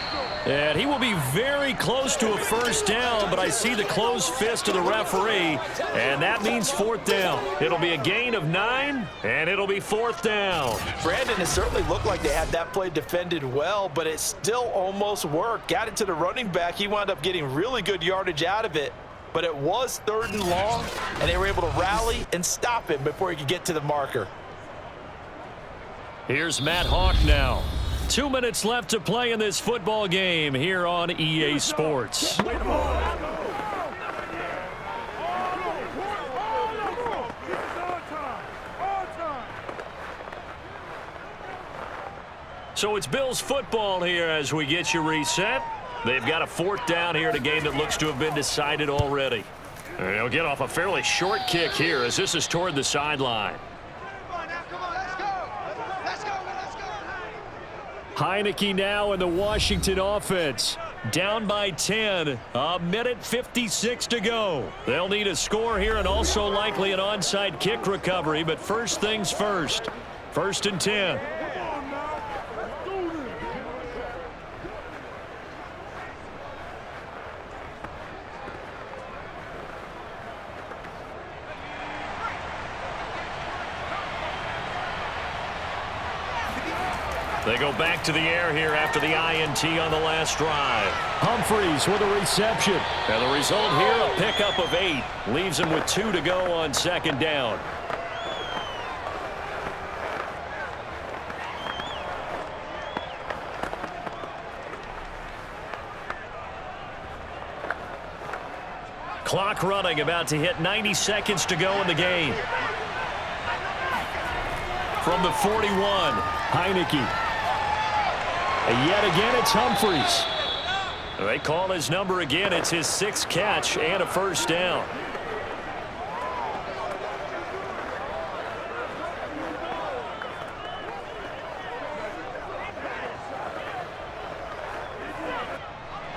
And he will be very close to a 1st down, but I see the closed fist of the referee, and that means 4th down. It'll be a gain of 9, and it'll be 4th down. Brandon, it certainly looked like they had that play defended well, but it still almost worked. Got it to the running back. He wound up getting really good yardage out of it, but it was 3rd and long, and they were able to rally and stop him before he could get to the marker. Here's Matt Hawk now. 2 minutes left to play in this football game here on EA Sports. So it's Bills football here as we get you reset. They've got a 4th down here in a game that looks to have been decided already. And they'll get off a fairly short kick here as this is toward the sideline. Heineke now in the Washington offense. Down by 10. A minute 56 to go. They'll need a score here and also likely an onside kick recovery, but first things first. 1st and 10. They go back to the air here after the INT on the last drive. Humphreys with a reception. And the result here, a pickup of 8. Leaves him with 2 to go on 2nd down. Clock running, about to hit 90 seconds to go in the game. From the 41, Heineke. And yet again, it's Humphries. They call his number again. It's his 6th catch and a first down.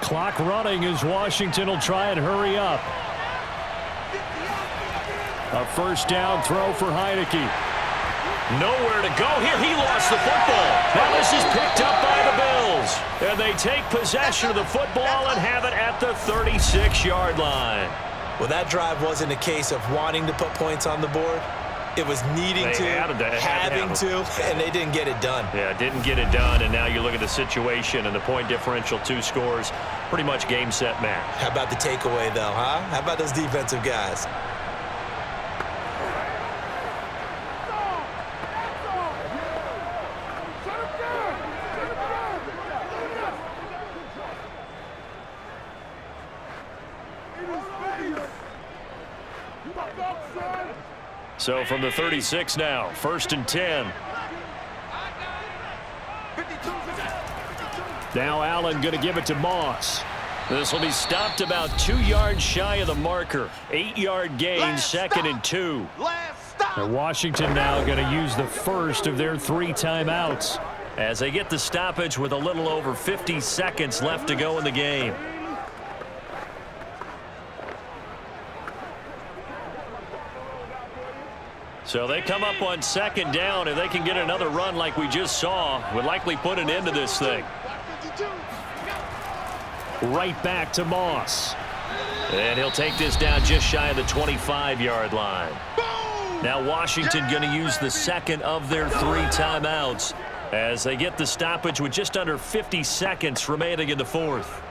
Clock running as Washington will try and hurry up. A first down throw for Heineke. Nowhere to go here. He lost the football. Now this is picked up by the Bills. And they take possession of the football and have it at the 36-yard line. Well, that drive wasn't a case of wanting to put points on the board. It was needing to, having to, and they didn't get it done. Yeah, didn't get it done, and now you look at the situation and the point differential, 2 scores, pretty much game, set, match. How about the takeaway, though, huh? How about those defensive guys? So from the 36 now, 1st and 10. Now Allen going to give it to Moss. This will be stopped about 2 yards shy of the marker. 8-yard gain, 2nd and 2. And Washington now going to use the first of their 3 timeouts as they get the stoppage with a little over 50 seconds left to go in the game. So they come up on 2nd down. If they can get another run like we just saw, would likely put an end to this thing. Right back to Moss. And he'll take this down just shy of the 25-yard line. Now Washington going to use the 2nd of their 3 timeouts as they get the stoppage with just under 50 seconds remaining in the 4th.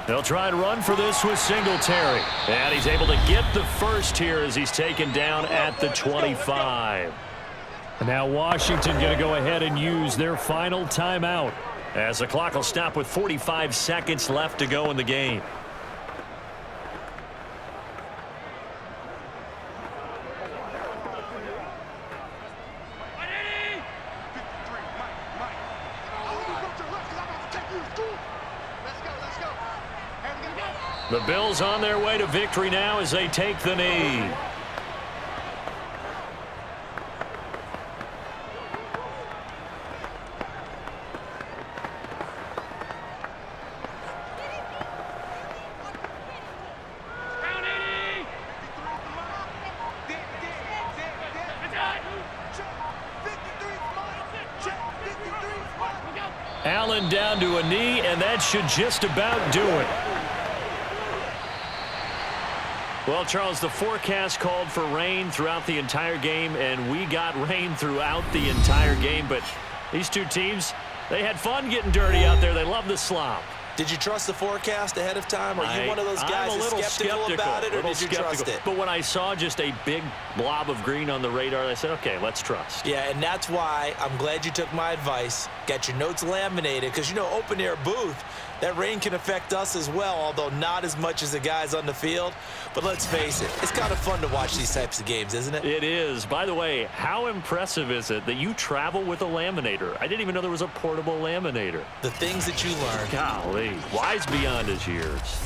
They'll try and run for this with Singletary. And he's able to get the first here as he's taken down at the 25. And now Washington going to go ahead and use their final timeout, as the clock will stop with 45 seconds left to go in the game. The Bills on their way to victory now as they take the knee. Allen down to a knee, and that should just about do it. Well, Charles, the forecast called for rain throughout the entire game, and we got rain throughout the entire game. But these 2 teams, they had fun getting dirty out there. They love the slop. Did you trust the forecast ahead of time? Are you one of those guys that's skeptical about it, or did you trust it? But when I saw just a big blob of green on the radar, I said, okay, let's trust. Yeah, and that's why I'm glad you took my advice. Get your notes laminated, because, you know, open-air booth, that rain can affect us as well, although not as much as the guys on the field. But let's face it, it's kind of fun to watch these types of games, isn't it? It is. By the way, how impressive is it that you travel with a laminator? I didn't even know there was a portable laminator. The things that you learn. Golly, wise beyond his years.